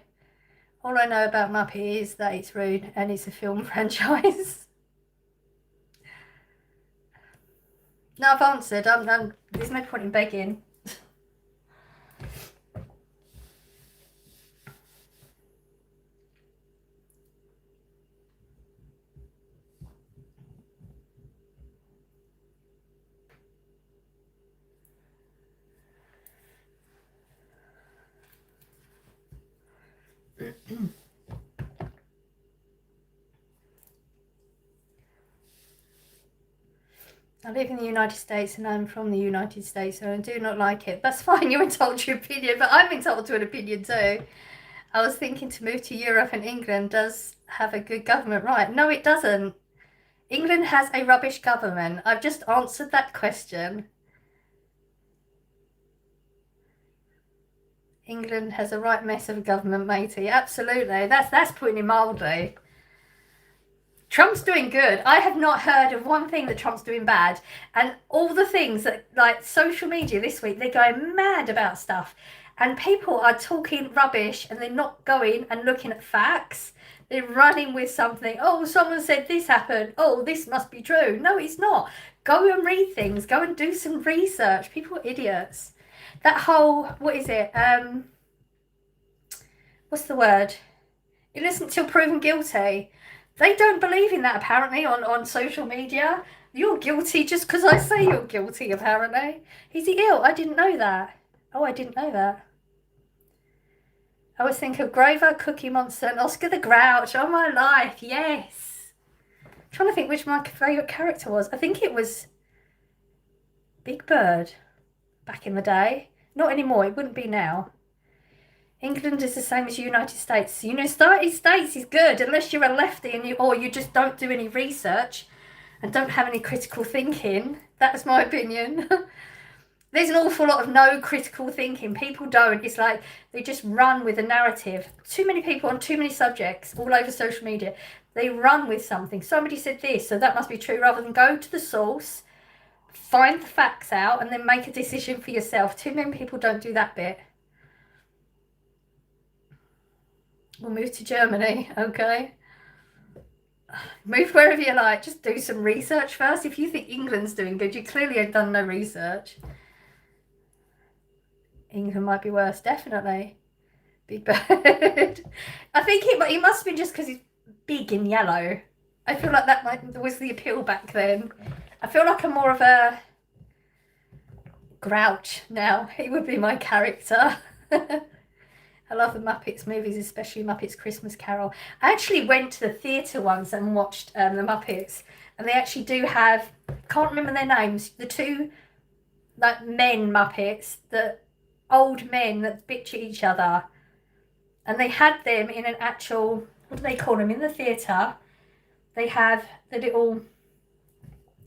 All I know about Muppet is that it's rude and it's a film franchise. No, I've answered. There's no point in begging. I live in the United States and I'm from the United States, and I do not like it. That's fine, you're entitled to your opinion, but I'm entitled to an opinion too. I was thinking to move to Europe, and England does have a good government, right? No, it doesn't. England has a rubbish government. I've just answered that question. England has a right mess of a government, matey. Absolutely. That's putting it mildly. Trump's doing good. I have not heard of one thing that Trump's doing bad. And all the things that, like, social media this week, they're going mad about stuff. And people are talking rubbish and they're not going and looking at facts. They're running with something. Oh, someone said this happened. Oh, this must be true. No, it's not. Go and read things. Go and do some research. People are idiots. That whole, what is it? What's the word? Innocent till proven guilty. They don't believe in that, apparently, on social media. You're guilty just because I say you're guilty, apparently. Is he ill? I didn't know that. Oh, I didn't know that. I always think of Grover, Cookie Monster, and Oscar the Grouch. Oh, my life, yes. I'm trying to think which my favourite character was. I think it was Big Bird back in the day. Not anymore, it wouldn't be now. England is the same as the United States. The United States is good unless you're a lefty and you just don't do any research and don't have any critical thinking. That's my opinion. There's an awful lot of no critical thinking. People don't. It's like they just run with a narrative. Too many people on too many subjects all over social media. They run with something. Somebody said this, so that must be true, rather than go to the source, find the facts out, and then make a decision for yourself. Too many people don't do that bit. We'll move to Germany, okay? Move wherever you like. Just do some research first. If you think England's doing good, you clearly have done no research. England might be worse, definitely. Big Bird. I think it must have been just because he's big in yellow. I feel like that was the appeal back then. I feel like I'm more of a Grouch now. He would be my character. I love the Muppets movies, especially Muppets Christmas Carol. I actually went to the theatre once and watched the Muppets, and they actually do have, can't remember their names, the two like men Muppets, the old men that bitch at each other, and they had them in an actual, what do they call them, in the theatre. They have the little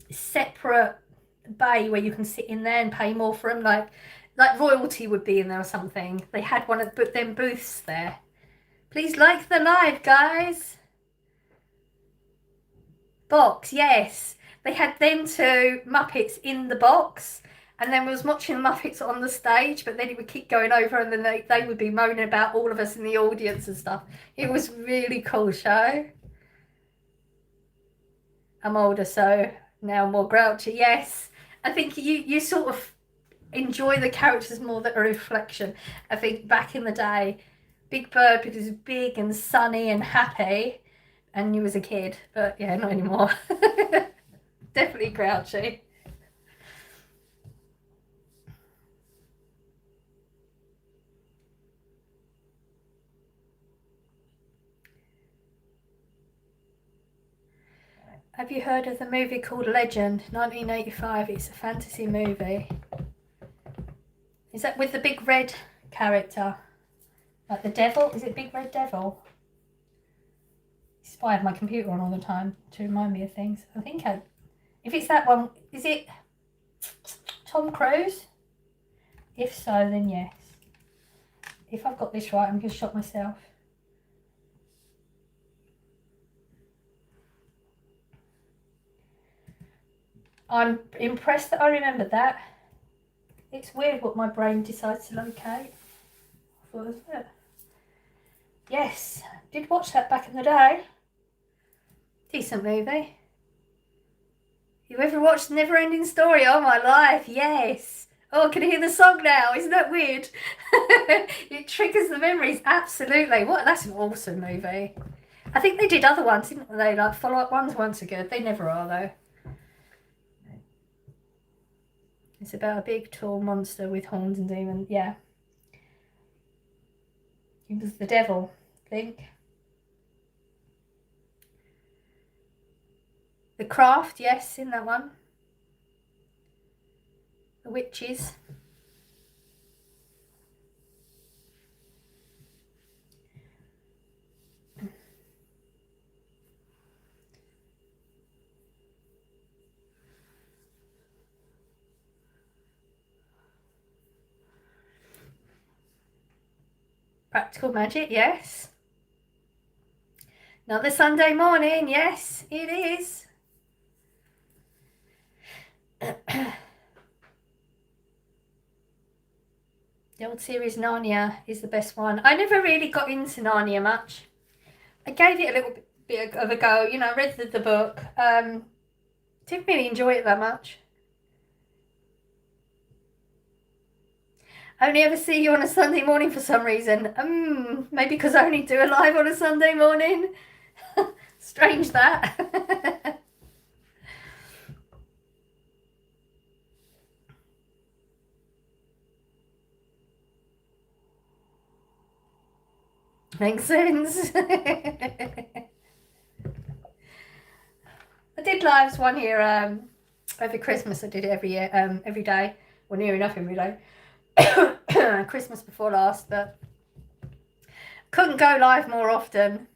separate bay where you can sit in there and pay more for them, like royalty would be in there or something. They had one of them booths there. Please like the live, guys. Box, yes. They had them two Muppets in the box, and then we was watching the Muppets on the stage, but then it would keep going over, and then they would be moaning about all of us in the audience and stuff. It was really cool show. I'm older, so now more grouchy. Yes, I think you sort of enjoy the characters more that are a reflection. I think back in the day, Big Bird, because he was big and sunny and happy, and you was a kid, but yeah, not anymore. Definitely grouchy. Have you heard of the movie called Legend, 1985? It's a fantasy movie. Is that with the big red character? Like the devil? Is it Big Red Devil? It's why I have my computer on all the time to remind me of things. I think if it's that one, is it Tom Cruise? If so, then yes. If I've got this right, I'm going to shock myself. I'm impressed that I remembered that. It's weird what my brain decides to locate. What was it? Yes, did watch that back in the day. Decent movie. You ever watched Never Ending Story? Oh my life, yes. Oh, I can hear the song now. Isn't that weird? It triggers the memories. Absolutely. That's an awesome movie. I think they did other ones, didn't they? Like follow-up ones once are good. They never are though. It's about a big, tall monster with horns and demons. Yeah. He was the devil, I think. The Craft, yes, in that one. The Witches. Practical Magic, yes. Another Sunday morning, yes, it is. The old series Narnia is the best one. I never really got into Narnia much. I gave it a little bit of a go. You know, I read the book. Didn't really enjoy it that much. I only ever see you on a Sunday morning for some reason. Maybe because I only do a live on a Sunday morning. Strange that. Makes sense. I did lives one year over Christmas. I did it every year, every day. Well, near enough every day. Christmas before last, but couldn't go live more often.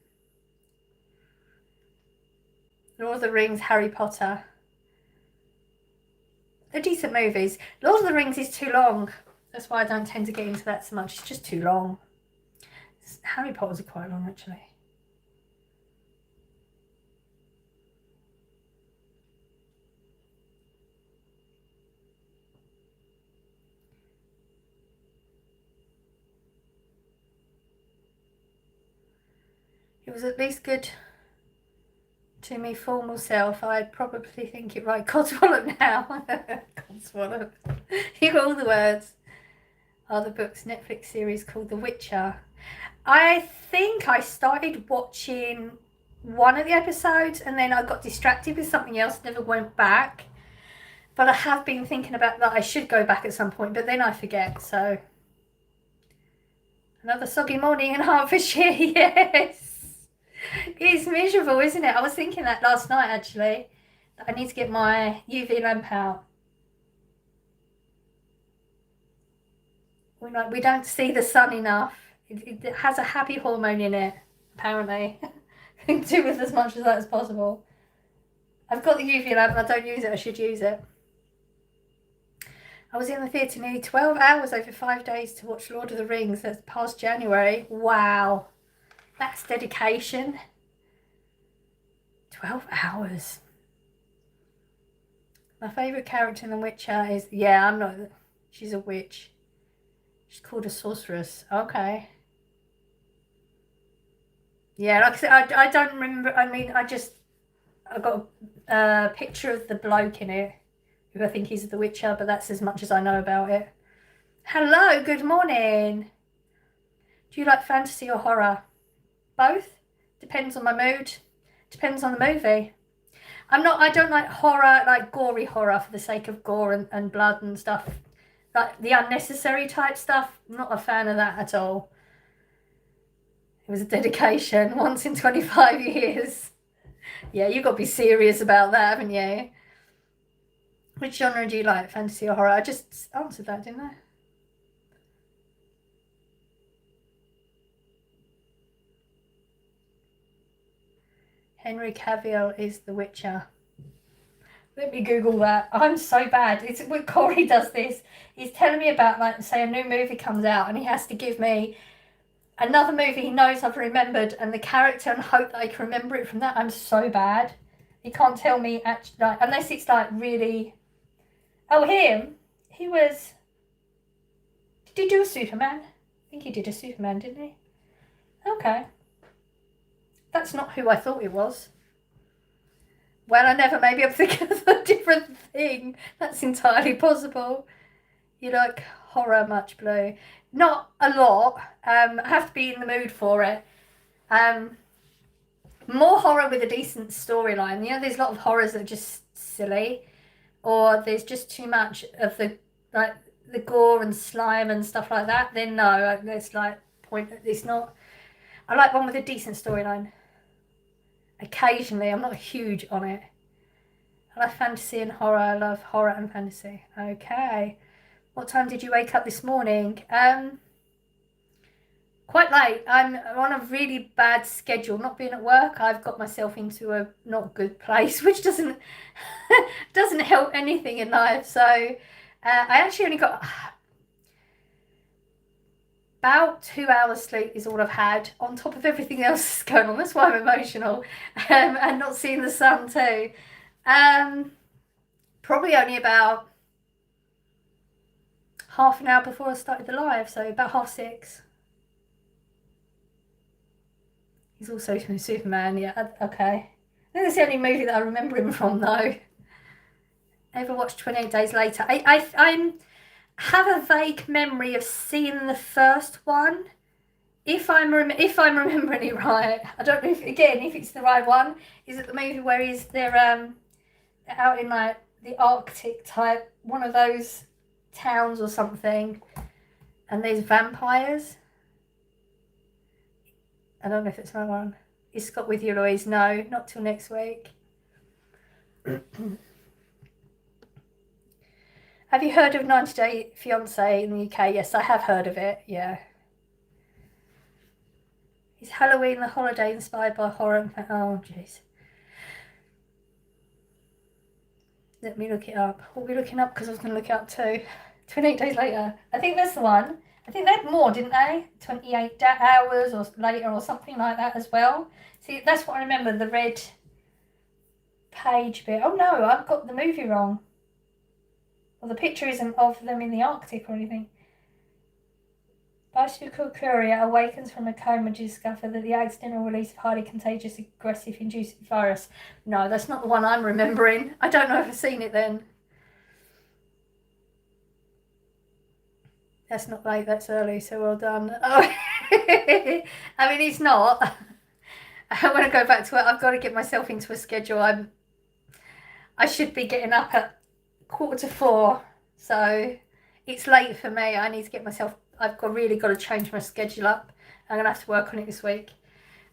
Lord of the Rings, Harry Potter. They're decent movies. Lord of the Rings is too long. That's why I don't tend to get into that so much. It's just too long. Harry Potter's are quite long, actually. It was at least good to me formal self. I'd probably think it right. Codswallop now. Codswallop. You got all the words. Are the books Netflix series called The Witcher? I think I started watching one of the episodes and then I got distracted with something else, never went back. But I have been thinking about that. I should go back at some point, but then I forget. So another soggy morning in Hertfordshire. Yes. It's miserable, isn't it? I was thinking that last night, actually. I need to get my UV lamp out. We don't see the sun enough. It has a happy hormone in it, apparently. Do with as much of that as possible. I've got the UV lamp and I don't use it. I should use it. I was in the theatre nearly 12 hours over 5 days to watch Lord of the Rings. That's past January. Wow. That's dedication. 12 hours. My favourite character in The Witcher is... Yeah, I'm not... She's a witch. She's called a sorceress. Okay. Yeah, like I said, I don't remember... I mean, I got a picture of the bloke in it, who I think is The Witcher, but that's as much as I know about it. Hello, good morning. Do you like fantasy or horror? Both. Depends on my mood. Depends on the movie. I don't like horror, like gory horror for the sake of gore and blood and stuff. Like the unnecessary type stuff. I'm not a fan of that at all. It was a dedication once in 25 years. Yeah, you've got to be serious about that, haven't you? Which genre do you like, fantasy or horror? I just answered that, didn't I? Henry Cavill is The Witcher. Let me Google that. I'm so bad. It's when Corey does this. He's telling me about, like, say a new movie comes out and he has to give me another movie he knows I've remembered and the character and hope that I can remember it from that. I'm so bad. He can't tell me, actually, like, unless it's like really... Oh, him. He was... Did he do a Superman? I think he did a Superman, didn't he? Okay. That's not who I thought it was. Well, I never. Maybe I'm thinking of a different thing. That's entirely possible. You like horror much, Blue? Not a lot. I have to be in the mood for it. More horror with a decent storyline. You know, there's a lot of horrors that are just silly, or there's just too much of the gore and slime and stuff like that. Then no, it's like point. It's not. I like one with a decent storyline. Occasionally, I'm not huge on it. I like fantasy and horror. I love horror and fantasy. Okay. What time did you wake up this morning? Quite late. I'm on a really bad schedule. Not being at work, I've got myself into a not good place, which doesn't help anything in life. So I actually only got about 2 hours sleep is all I've had on top of everything else that's going on. That's why I'm emotional. And not seeing the sun too. Probably only about half an hour before I started the live, so about 6:30. He's also Superman, yeah, okay. I think that's the only movie that I remember him from, though. Ever watched 28 Days Later? I have a vague memory of seeing the first one. If I'm remembering it right, I don't know if it's the right one. Is it the movie where they're out in like the Arctic type, one of those towns or something, and there's vampires? I don't know if it's the right one. Is Scott with you, Louise? No, not till next week. Have you heard of 90 Day Fiancé in the UK? Yes, I have heard of it, yeah. Is Halloween the holiday inspired by horror? Oh, jeez. Let me look it up. What are we looking up? Because I was going to look it up too. 28 days later. I think that's the one. I think they had more, didn't they? 28 hours or later or something like that as well. See, that's what I remember, the red page bit. Oh no, I've got the movie wrong. Well, the picture isn't of them in the Arctic or anything. Bicycle courier awakens from a coma to discover that the accidental release of highly contagious, aggressive, inducing virus. No, that's not the one I'm remembering. I don't know if I've seen it then. That's not late, that's early, so well done. Oh, I mean, it's not. I want to go back to it. I've got to get myself into a schedule. I should be getting up at 3:45, so it's late for me. I need to get myself, really got to change my schedule up. I'm going to have to work on it this week.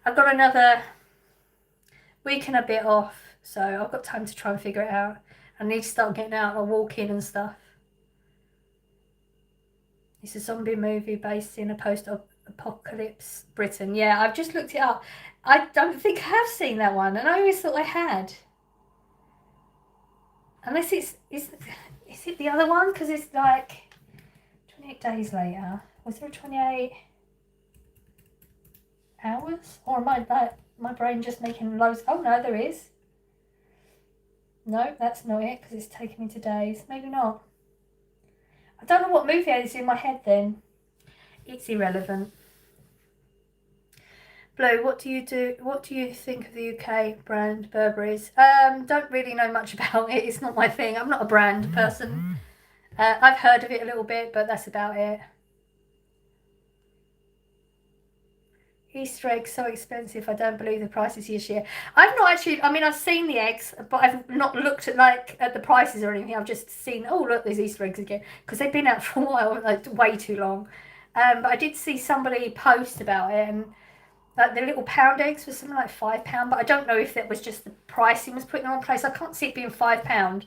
I've got another week and a bit off, so I've got time to try and figure it out. I need to start getting out and walking and stuff. It's a zombie movie based in a post-apocalypse Britain. Yeah, I've just looked it up. I don't think I have seen that one, and I always thought I had. Unless is it the other one? Because it's like 28 days later. Was there 28 hours? Or am I my brain just making loads? Oh no, there is. No, that's not it, because it's taking me to days. Maybe not. I don't know what movie is in my head then. It's irrelevant. Blue, what do you think of the UK brand Burberry's? Don't really know much about it. It's not my thing. I'm not a brand person. I've heard of it a little bit, but that's about it. Easter eggs so expensive. I don't believe the prices this year. I've not actually. I mean, I've seen the eggs, but I've not looked at the prices or anything. I've just seen. Oh, look, there's Easter eggs again, because they've been out for a while, like way too long. But I did see somebody post about it, and like the little pound eggs was something like £5. But I don't know if that was just the pricing was put in the wrong place. I can't see it being £5.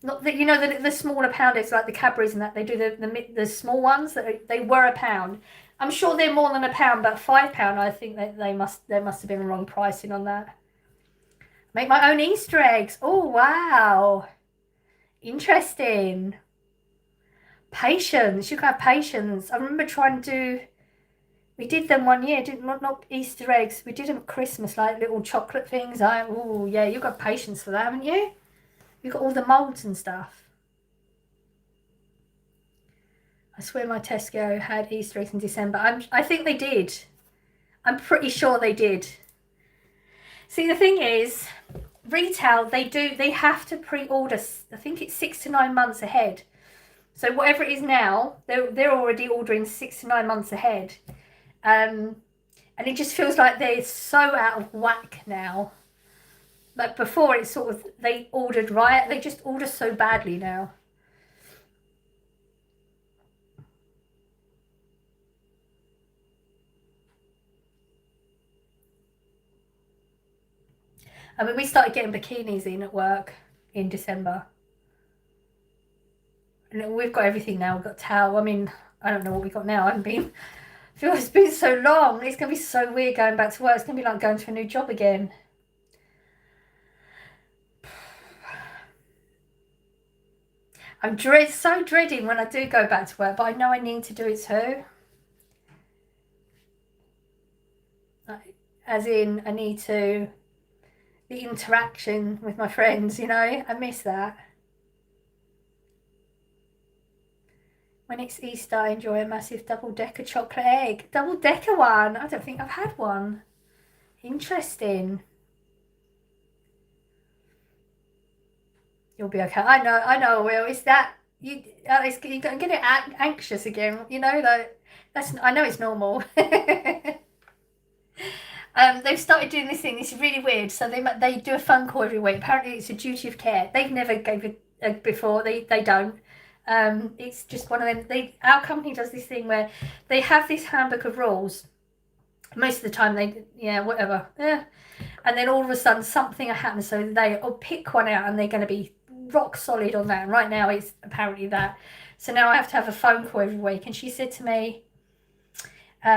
Not that, you know, the smaller pound eggs like the Cadbury's and that, they do the small ones that they were £1. I'm sure they're more than £1, but £5, I think that there must have been a wrong pricing on that. Make my own Easter eggs. Oh wow, interesting. Patience. You can have patience. I remember trying to do. We did them one year. Not Easter eggs. We did them at Christmas, like little chocolate things. Oh yeah, you've got patience for that, haven't you? You've got all the moulds and stuff. I swear my Tesco had Easter eggs in December. I think they did. I'm pretty sure they did. See, the thing is, retail, they have to pre-order, I think it's 6 to 9 months ahead. So whatever it is now, they're already ordering 6 to 9 months ahead. And it just feels like they're so out of whack now. Like before, it's sort of, they ordered right. They just order so badly now. I mean, we started getting bikinis in at work in December. And we've got everything now. We've got towel. I mean, I don't know what we got now. I haven't been. I feel like it's been so long. It's going to be so weird going back to work. It's going to be like going to a new job again. I'm so dreading when I do go back to work, but I know I need to do it too. As in, I need to... The interaction with my friends, you know? I miss that. When it's Easter, I enjoy a massive double-decker chocolate egg. Double-decker one? I don't think I've had one. Interesting. You'll be okay. I know I will. Is that... you're getting anxious again, you know? Like, I know it's normal. They've started doing this thing. This is really weird. So they do a phone call every week. Apparently, it's a duty of care. They've never gave it before. They don't. It's just one of them. Our company does this thing where they have this handbook of rules. Most of the time, whatever. Yeah. And then all of a sudden, something happens. So they'll pick one out, and they're going to be rock solid on that. And right now, it's apparently that. So now I have to have a phone call every week. And she said to me,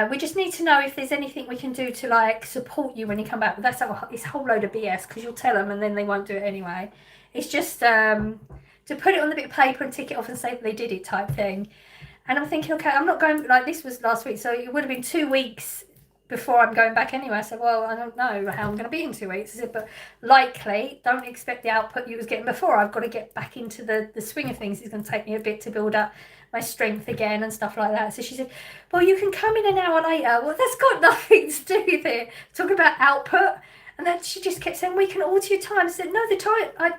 We just need to know if there's anything we can do to like support you when you come back. But that's it's a whole load of BS because you'll tell them and then they won't do it anyway. It's just to put it on the bit of paper and tick it off and say that they did it type thing. And I'm thinking, okay, I'm not going, like this was last week, so it would have been 2 weeks before I'm going back anyway. I said, well, I don't know how I'm going to be in 2 weeks. I said, but likely, don't expect the output you was getting before. I've got to get back into the swing of things. It's going to take me a bit to build up my strength again and stuff like that. So she said, well, you can come in an hour later. Well, that's got nothing to do with it. Talk about output. And then she just kept saying, we can alter your time. I said, no, the time, I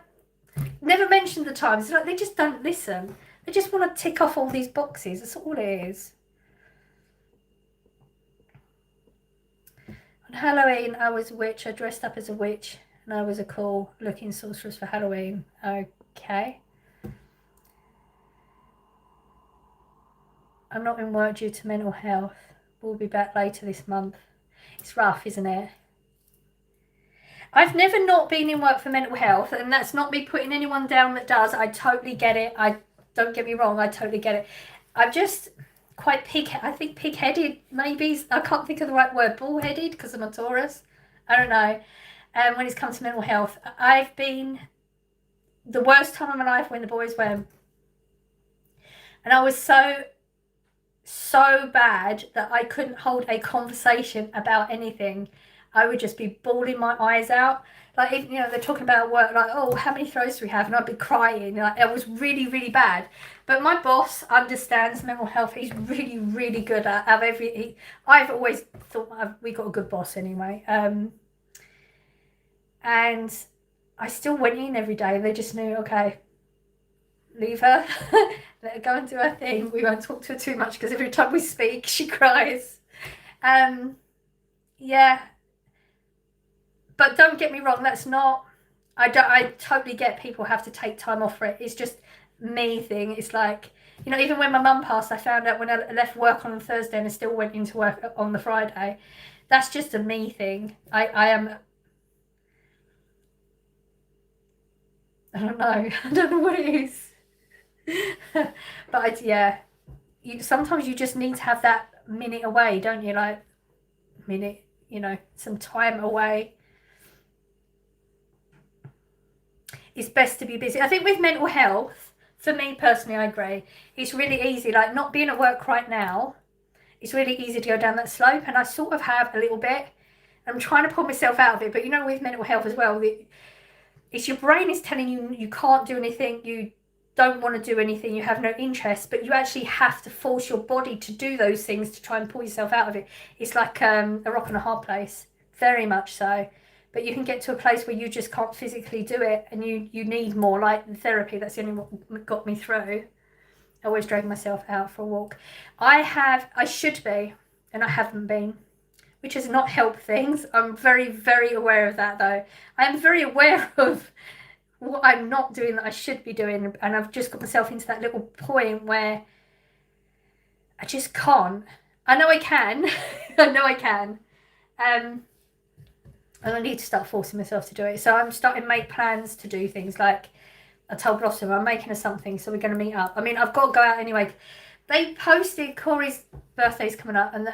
never mentioned the times. Like, they just don't listen. They just want to tick off all these boxes. That's all it is. On Halloween, I was a witch. I dressed up as a witch, and I was a cool looking sorceress for Halloween. Okay. I'm not in work due to mental health. We'll be back later this month. It's rough, isn't it? I've never not been in work for mental health, and that's not me putting anyone down that does. I totally get it. Don't get me wrong, I totally get it. I'm just quite pig-headed, maybe. I can't think of the right word. Bull-headed, because I'm a Taurus. I don't know. When it's come to mental health, I've been the worst time of my life when the boys went. And I was so bad that I couldn't hold a conversation about anything. I would just be bawling my eyes out. Like, if, you know, they're talking about work, like, oh, how many throws do we have? And I'd be crying. Like, it was really, really bad. But my boss understands mental health. He's really, really good at I've always thought we got a good boss anyway. And I still went in every day. They just knew, okay, leave her. Let her go and do her thing. We won't talk to her too much because every time we speak, she cries. Yeah. But don't get me wrong, that's not, I totally get people have to take time off for it. It's just me thing. It's like, you know, even when my mum passed, I found out when I left work on the Thursday and I still went into work on the Friday. That's just a me thing. I don't know. I don't know what it is. But yeah, sometimes you just need to have that minute away, don't you? Like, minute, you know, some time away. It's best to be busy. I think with mental health, for me personally, I agree. It's really easy, like not being at work right now, it's really easy to go down that slope. And I sort of have a little bit. I'm trying to pull myself out of it. But you know, with mental health as well, it's your brain is telling you you can't do anything, you don't want to do anything, you have no interest, but you actually have to force your body to do those things to try and pull yourself out of it. It's like a rock and a hard place, very much so. But you can get to a place where you just can't physically do it and you need more, like therapy. That's the only one got me through. I always drag myself out for a walk. I should be, and I haven't been, which has not helped things. I'm very, very aware of that though. I am very aware of what I'm not doing that I should be doing, and I've just got myself into that little point where I just can't. I know I can. I know I can. And I need to start forcing myself to do it. So I'm starting to make plans to do things. Like I told Blossom, I'm making her something, so we're going to meet up. I mean, I've got to go out anyway. They posted Corey's birthday's coming up, and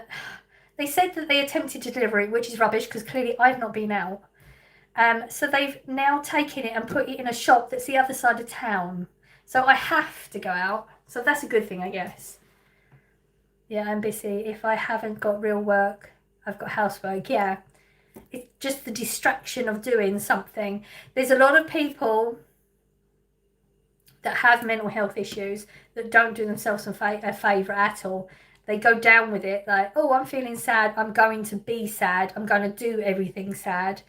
they said that they attempted to deliver it, which is rubbish because clearly I've not been out. So they've now taken it and put it in a shop that's the other side of town. So I have to go out. So that's a good thing, I guess. Yeah, I'm busy. If I haven't got real work, I've got housework. Yeah. It's just the distraction of doing something. There's a lot of people that have mental health issues that don't do themselves a favour at all. They go down with it like, oh, I'm feeling sad, I'm going to be sad, I'm going to do everything sad.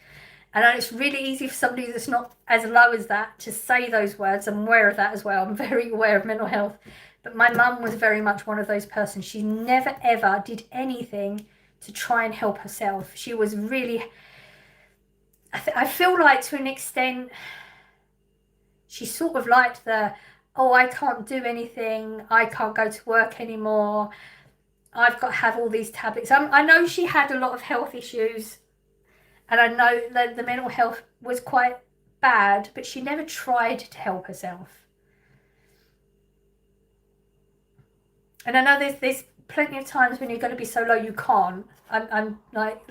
And it's really easy for somebody that's not as low as that to say those words. I'm aware of that as well. I'm very aware of mental health. But my mum was very much one of those persons. She never ever did anything to try and help herself. She was really, I feel like to an extent, she sort of liked oh, I can't do anything, I can't go to work anymore, I've got to have all these tablets. I know she had a lot of health issues, and I know that the mental health was quite bad, but she never tried to help herself. And I know there's plenty of times when you're going to be so low you can't. I'm like,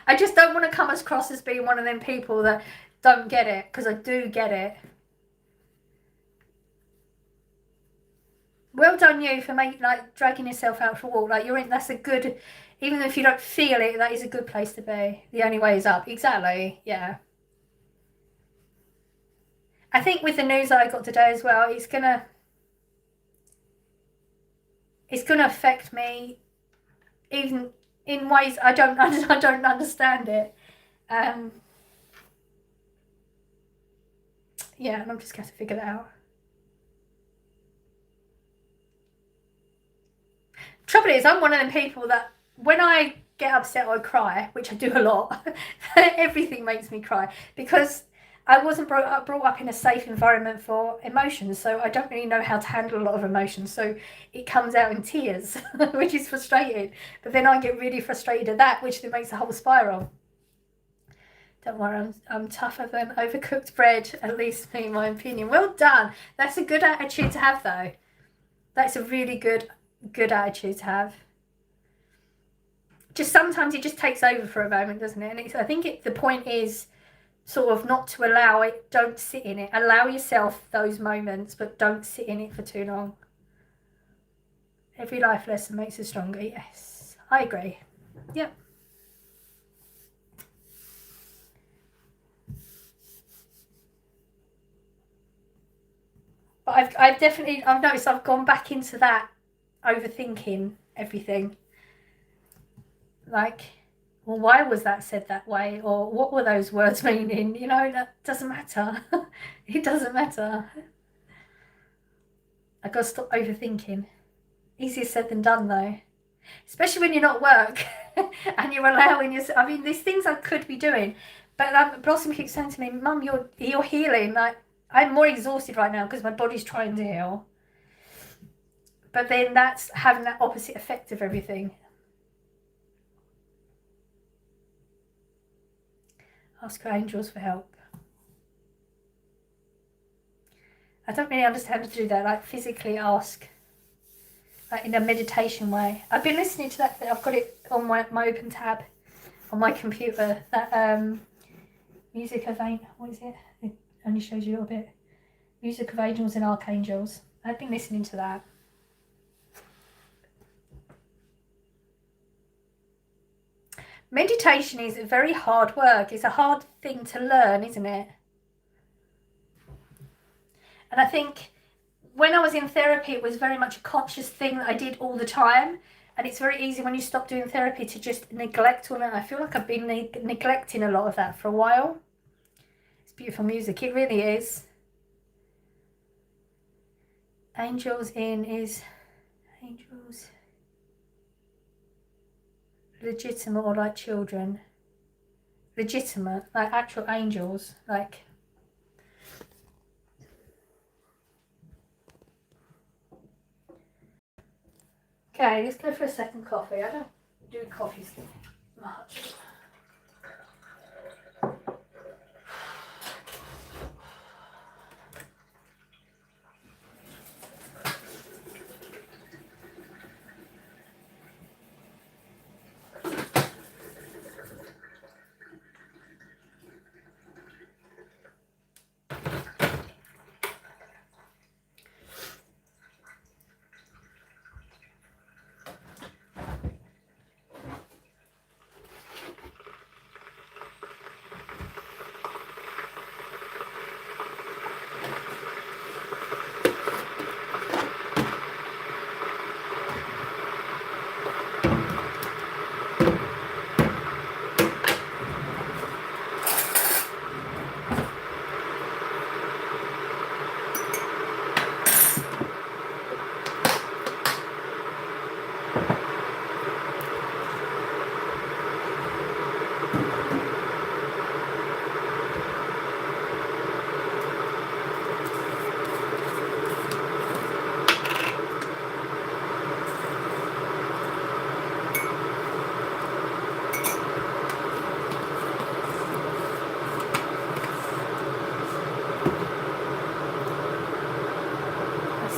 I just don't want to come across as being one of them people that don't get it, because I do get it. Well done you for dragging yourself out for a walk. Like, that's a good, even if you don't feel it, that is a good place to be. The only way is up. Exactly. Yeah. I think with the news that I got today as well, it's gonna affect me, even in ways I don't understand it. Yeah, and I'm just going to figure that out. Trouble is, I'm one of them people that when I get upset, I cry, which I do a lot. Everything makes me cry because I wasn't brought up in a safe environment for emotions, so I don't really know how to handle a lot of emotions. So it comes out in tears, which is frustrating. But then I get really frustrated at that, which then makes a whole spiral. Don't worry, I'm tougher than overcooked bread, at least in my opinion. Well done. That's a good attitude to have, though. That's a really good attitude to have. Just sometimes it just takes over for a moment, doesn't it? And I think the point is sort of not to allow it. Don't sit in it. Allow yourself those moments, but don't sit in it for too long. Every life lesson makes us stronger. Yes, I agree. Yep. But I've noticed I've gone back into that overthinking everything. Like, well, why was that said that way? Or what were those words meaning? You know, that doesn't matter. It doesn't matter. I've got to stop overthinking. Easier said than done, though. Especially when you're not at work and you're allowing yourself. I mean, there's things I could be doing. But Blossom keeps saying to me, Mum, you're healing. Like, I'm more exhausted right now because my body's trying to heal. But then that's having that opposite effect of everything. Ask your angels for help. I don't really understand how to do that, like physically ask, like in a meditation way. I've been listening to that. I've got it on my open tab on my computer. That Music of Angels. What is it? It only shows you a little bit. Music of Angels and Archangels. I've been listening to that. Meditation is very hard work. It's a hard thing to learn, isn't it? And I think when I was in therapy, it was very much a conscious thing that I did all the time. And it's very easy when you stop doing therapy to just neglect all that. I feel like I've been neglecting a lot of that for a while. It's beautiful music. It really is. Angels in is angels legitimate or like children? Legitimate, like actual angels, like. Okay, let's go for a second coffee. I don't do coffees much.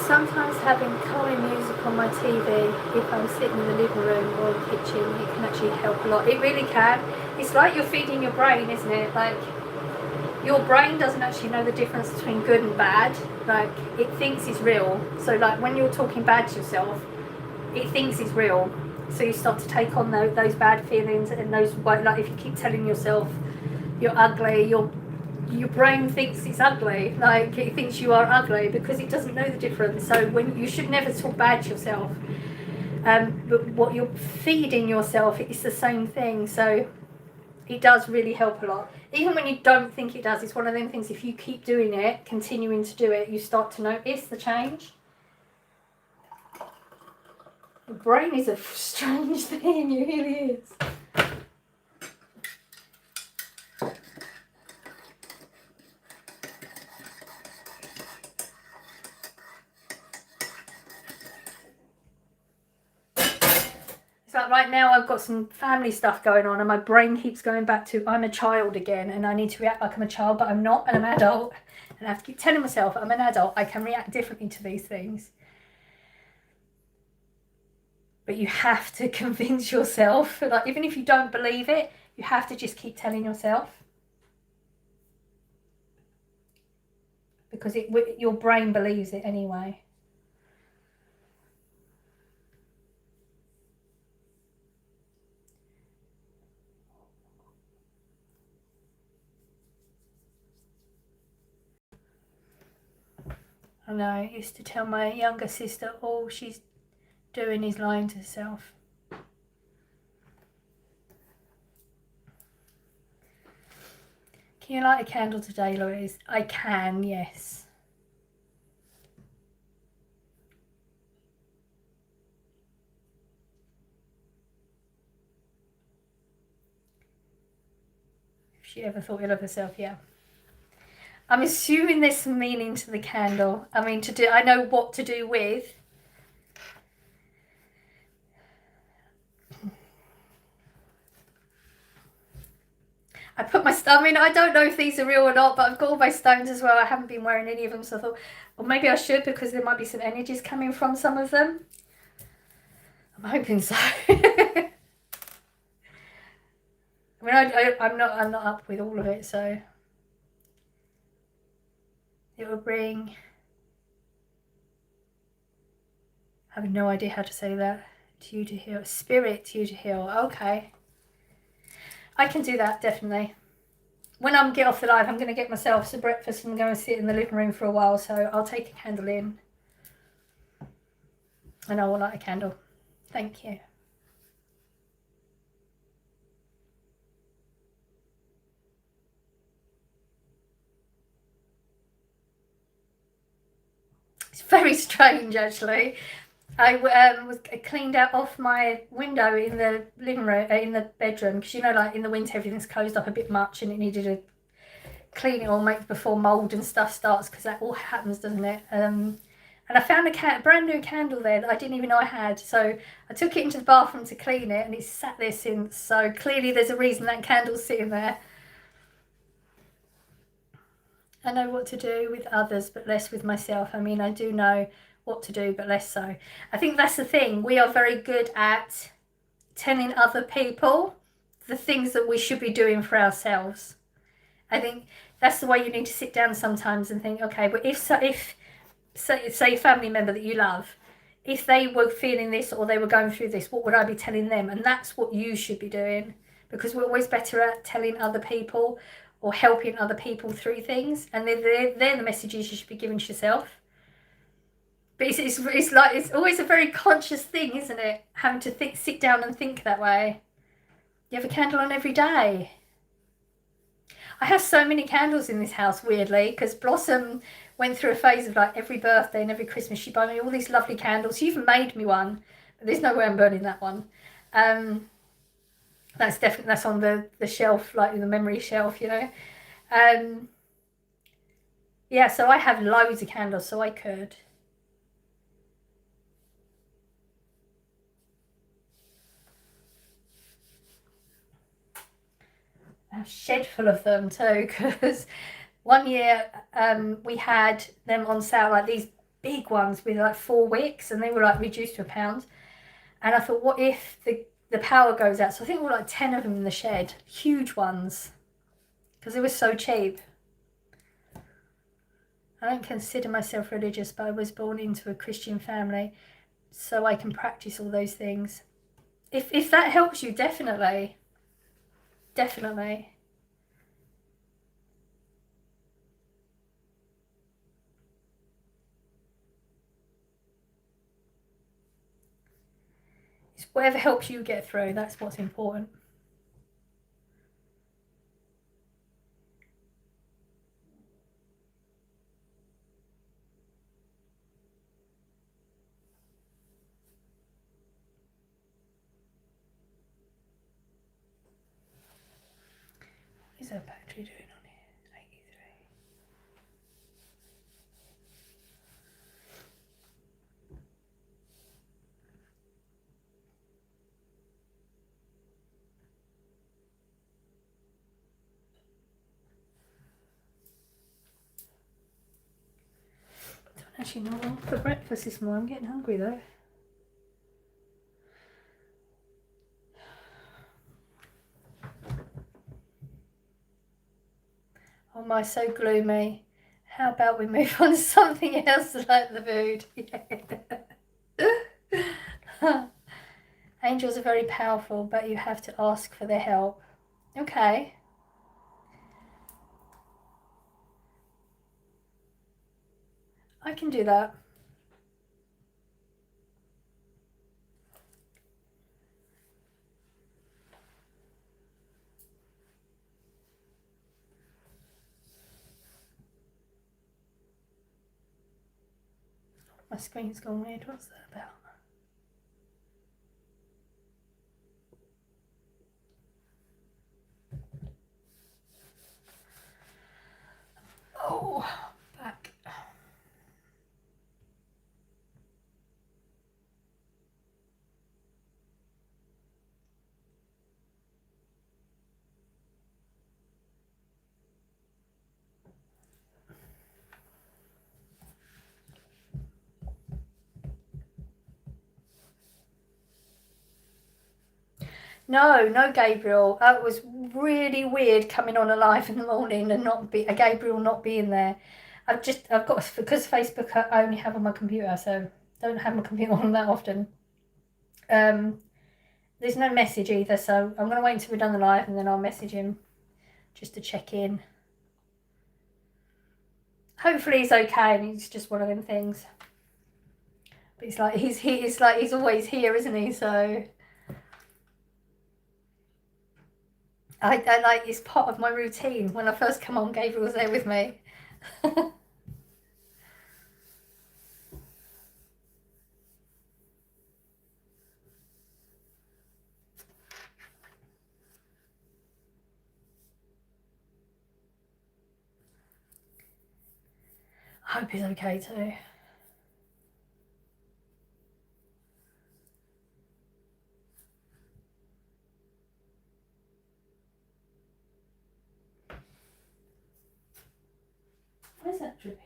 sometimes having calming music on my TV, if I'm sitting in the living room or the kitchen, it can actually help a lot. It really can. It's like you're feeding your brain, isn't it? Like, your brain doesn't actually know the difference between good and bad. Like, it thinks it's real. So like when you're talking bad to yourself, it thinks it's real. So you start to take on those bad feelings, and those, like, if you keep telling yourself you're ugly, your brain thinks it's ugly. Like, it thinks you are ugly because it doesn't know the difference. So when you should never talk bad to yourself, but what you're feeding yourself, it's the same thing. So it does really help a lot. Even when you don't think it does, it's one of them things, if you keep doing it, continuing to do it, you start to notice the change. The brain is a strange thing, it really is. It's like right now I've got some family stuff going on and my brain keeps going back to I'm a child again and I need to react like I'm a child, but I'm not, and I'm an adult. And I have to keep telling myself I'm an adult, I can react differently to these things. But you have to convince yourself, like, even if you don't believe it, you have to just keep telling yourself. Because your brain believes it anyway. I know, I used to tell my younger sister all she's doing is lying to herself. Can you light a candle today, Louise? I can, yes. If she ever thought ill of herself, yeah. I'm assuming there's some meaning to the candle. I mean, I know what to do with. I put my, I mean, I don't know if these are real or not, but I've got all my stones as well. I haven't been wearing any of them, so I thought, well, maybe I should, because there might be some energies coming from some of them. I'm hoping so. I mean, I'm not up with all of it, so it will bring, I have no idea how to say that. To you to heal, spirit to you to heal. Okay, I can do that, definitely. When I get off the live, I'm going to get myself some breakfast and go and sit in the living room for a while, so I'll take a candle in. And I will light a candle. Thank you. It's very strange, actually. I cleaned out off my window in the living room, in the bedroom, because you know, like in the winter everything's closed up a bit much and it needed a clean it all, make before mould and stuff starts, because that all happens, doesn't it? And I found a brand new candle there that I didn't even know I had, so I took it into the bathroom to clean it and it's sat there since, so clearly there's a reason that candle's sitting there. I know what to do with others but less with myself. I mean, I do know what to do but less so. I think that's the thing, we are very good at telling other people the things that we should be doing for ourselves. I think that's the way you need to sit down sometimes and think, okay, but if say a family member that you love, if they were feeling this or they were going through this, what would I be telling them? And that's what you should be doing, because we're always better at telling other people or helping other people through things, and they're the messages you should be giving to yourself. But it's like, it's always a very conscious thing, isn't it? Having to sit down and think that way. You have a candle on every day. I have so many candles in this house, weirdly, because Blossom went through a phase of, like, every birthday and every Christmas she buy me all these lovely candles. She even made me one, but there's no way I'm burning that one. That's on the shelf, like in the memory shelf, you know. Yeah, so I have loads of candles, so I could. A shed full of them too, because one year we had them on sale, like these big ones with like 4 wicks, and they were like reduced to £1. And I thought, what if the power goes out? So I think there were like 10 of them in the shed, huge ones, because it was so cheap. I don't consider myself religious, but I was born into a Christian family, so I can practice all those things. If that helps you, definitely. Definitely. It's whatever helps you get through, that's what's important. What is our battery doing on here? 83. I don't actually know what I want for breakfast this morning. I'm getting hungry though. Oh my, so gloomy. How about we move on to something else like the food? Yeah. Angels are very powerful, but you have to ask for their help. Okay. I can do that. My screen's gone weird. What's that about? Oh, back. No, Gabriel. It was really weird coming on alive in the morning and not be Gabriel not being there. I've got, because Facebook I only have on my computer, so don't have my computer on that often. There's no message either, so I'm gonna wait until we're done the live and then I'll message him just to check in. Hopefully he's okay and he's just one of them things. But it's like he's always here, isn't he? So I like, it's part of my routine. When I first come on, Gabriel was there with me. I hope he's okay too. Where's that dripping?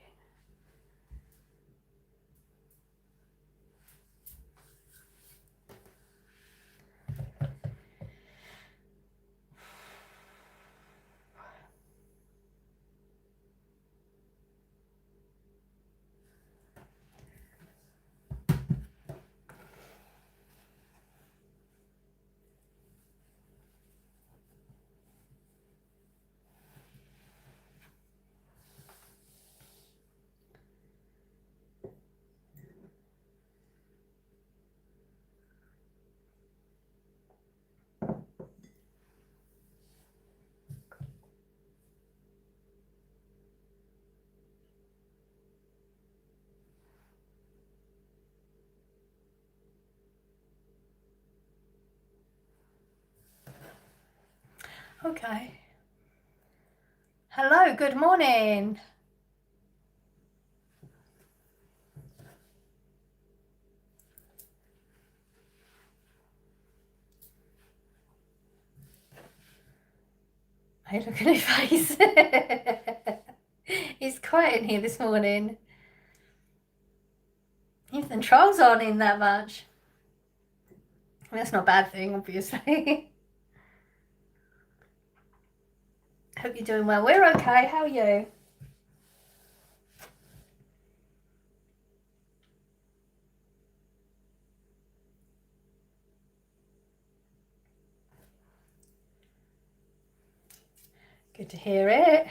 Okay. Hello, good morning. Hey, look at his face. He's quiet in here this morning. Jonathan Charles aren't in that much. I mean, that's not a bad thing, obviously. Hope you're doing well. We're okay. How are you? Good to hear it.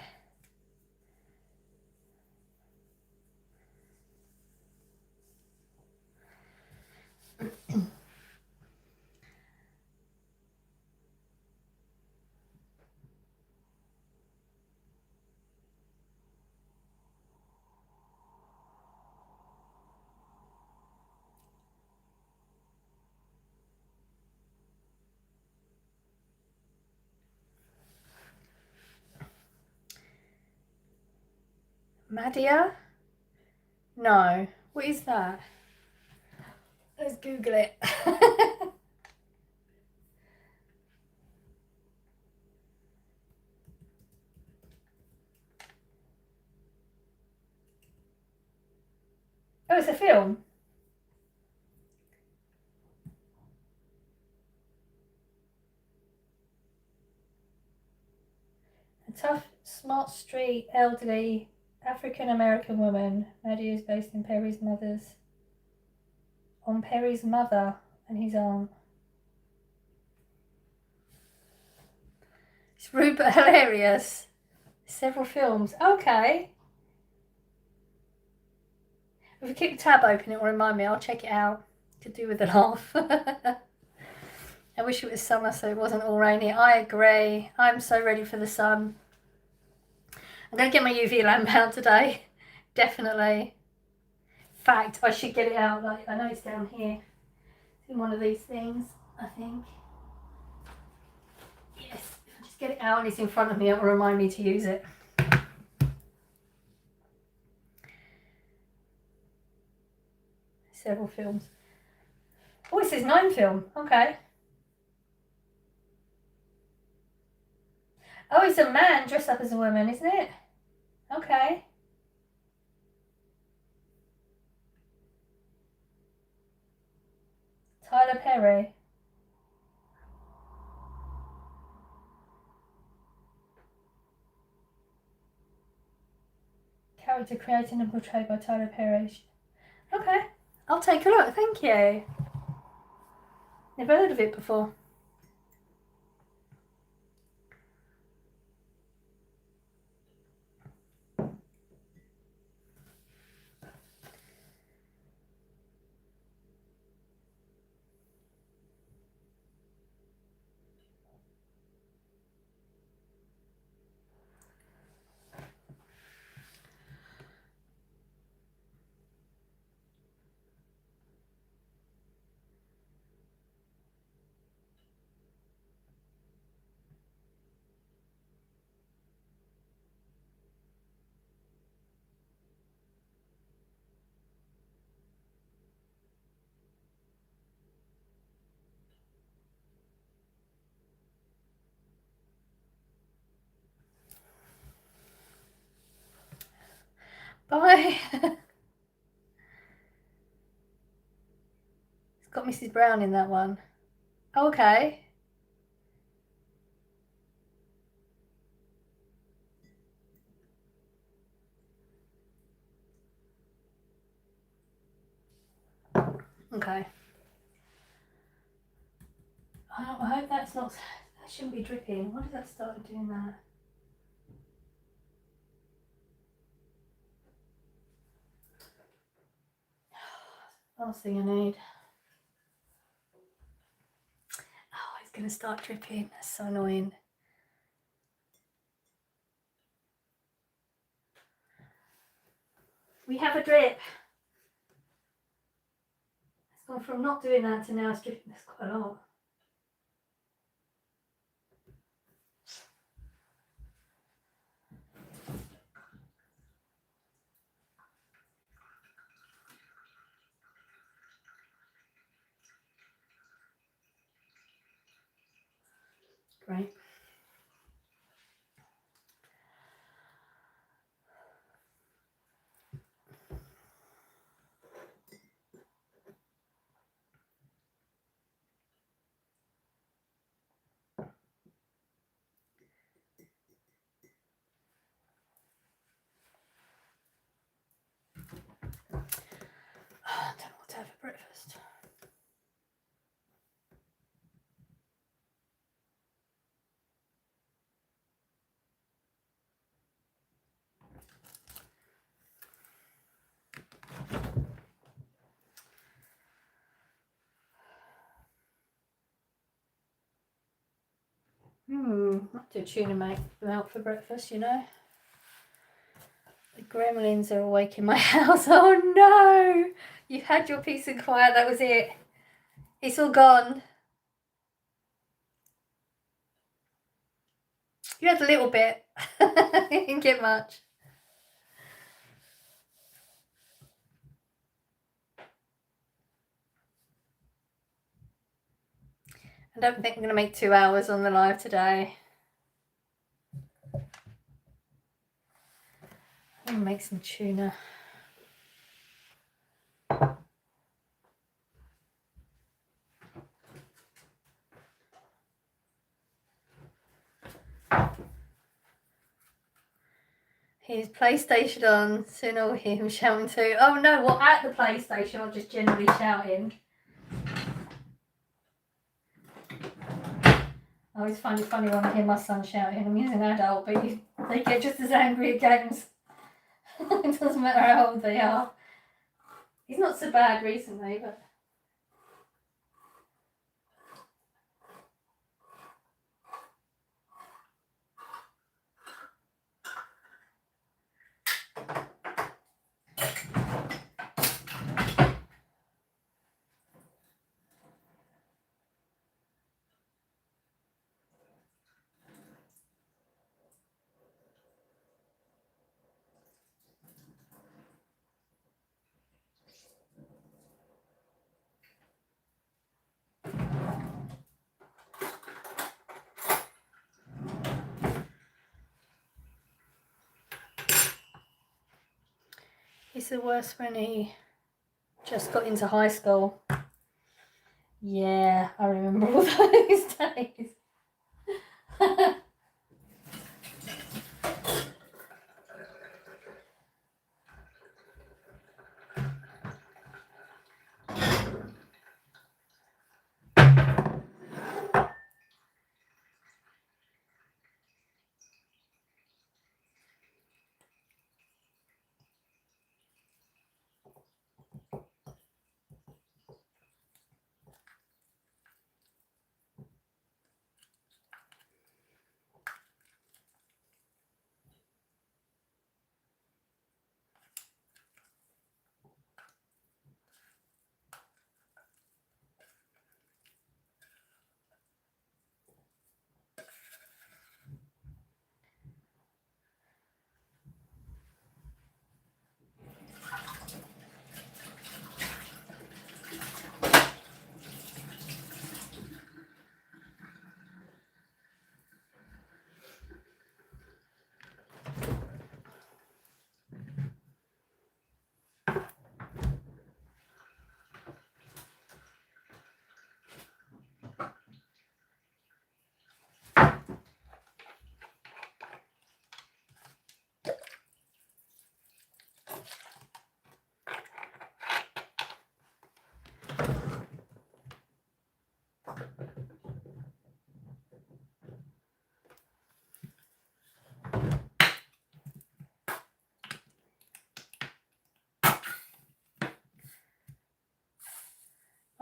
Madia? No. What is that? Let's Google it. Oh, it's a film. A tough, smart street, elderly, African-American woman. Maddie is based in Perry's mother and his aunt. It's rude but hilarious. Several films. Okay. If you keep the tab open, it will remind me. I'll check it out. Could do with a laugh. I wish it was summer so it wasn't all rainy. I agree. I'm so ready for the sun. I'm going to get my UV lamp out today. Definitely. In fact, I should get it out. Like, I know it's down here. It's in one of these things, I think. Yes, if I just get it out and it's in front of me, it will remind me to use it. Several films. Oh, it says 9 film. Okay. Oh, it's a man dressed up as a woman, isn't it? Okay. Tyler Perry. Character created and portrayed by Tyler Perry. Okay. I'll take a look. Thank you. Never heard of it before. Bye. It's got Mrs. Brown in that one. Okay. Okay. I hope that's not... That shouldn't be dripping. Why did that start doing that? Last thing I need. Oh, it's going to start dripping. That's so annoying. We have a drip. It's gone from not doing that to now it's dripping. That's quite a lot. Great. I'll do tuna melt for breakfast, you know. The gremlins are awake in my house. Oh no! You had your peace and quiet, that was it. It's all gone. You had a little bit. You didn't get much. I don't think I'm going to make 2 hours on the live today. I'm going to make some tuna. His PlayStation on, soon I'll hear him shouting too. Oh no, what, at the PlayStation or just generally shouting? Oh, it's funny when I hear my son shouting. I mean, he's an adult, but they get just as angry at games. It doesn't matter how old they are. He's not so bad recently, but... It's the worst when he just got into high school. Yeah, I remember all those days.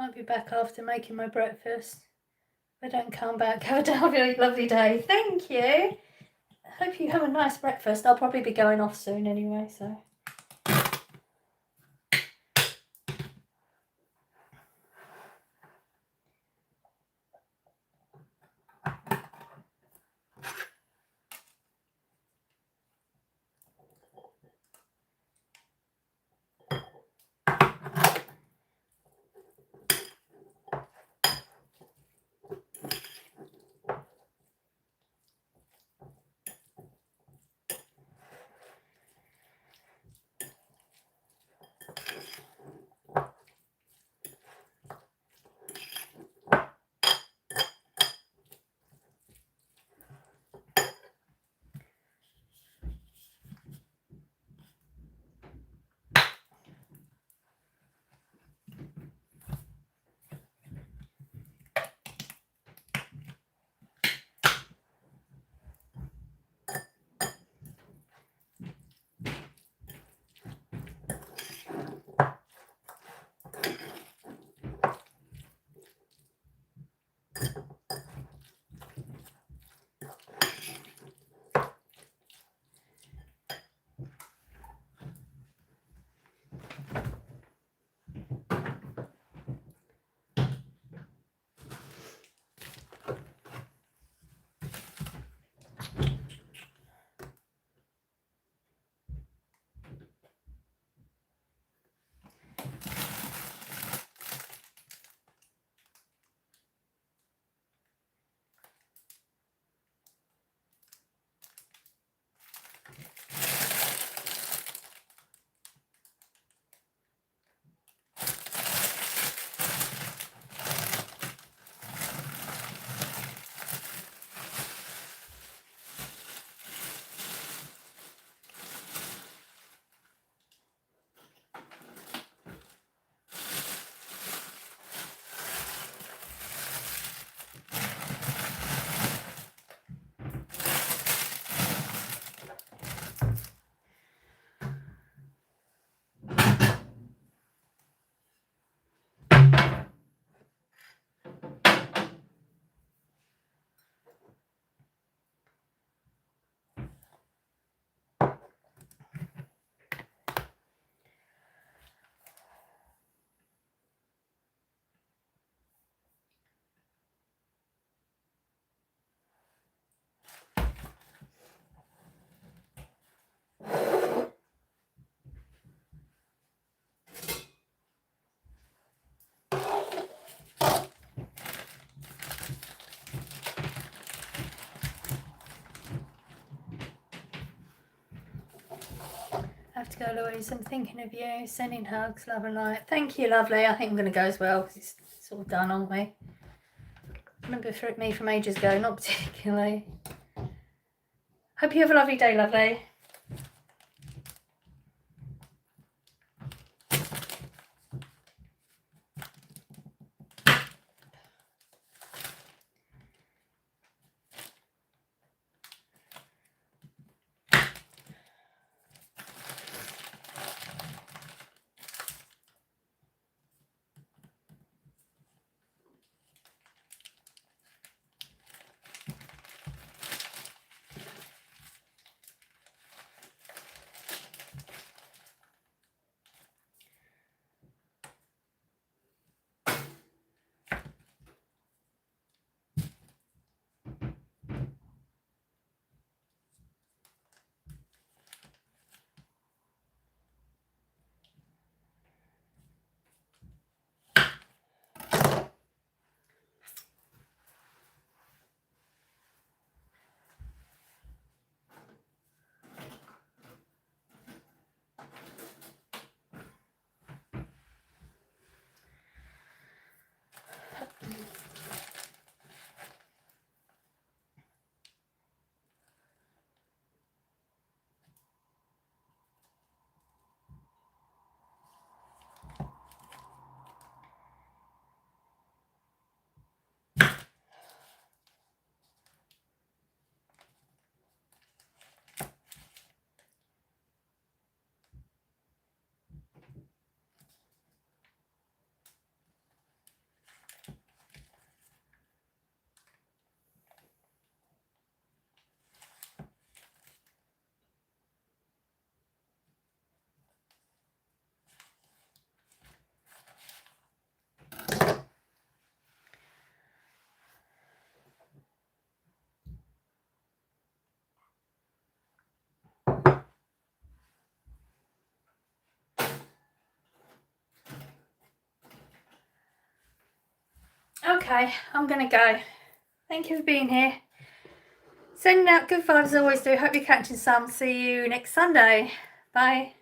I'll be back after making my breakfast. If I don't come back, have a really lovely day. Thank you. Hope you have a nice breakfast. I'll probably be going off soon anyway, so. go, Louise. I'm thinking of you. Sending hugs, love and light. Thank you, lovely. I think I'm going to go as well because it's sort of done, aren't we? Remember me from ages ago, not particularly. Hope you have a lovely day, lovely. Okay, I'm going to go. Thank you for being here. Sending out good vibes as I always do. Hope you're catching some. See you next Sunday. Bye.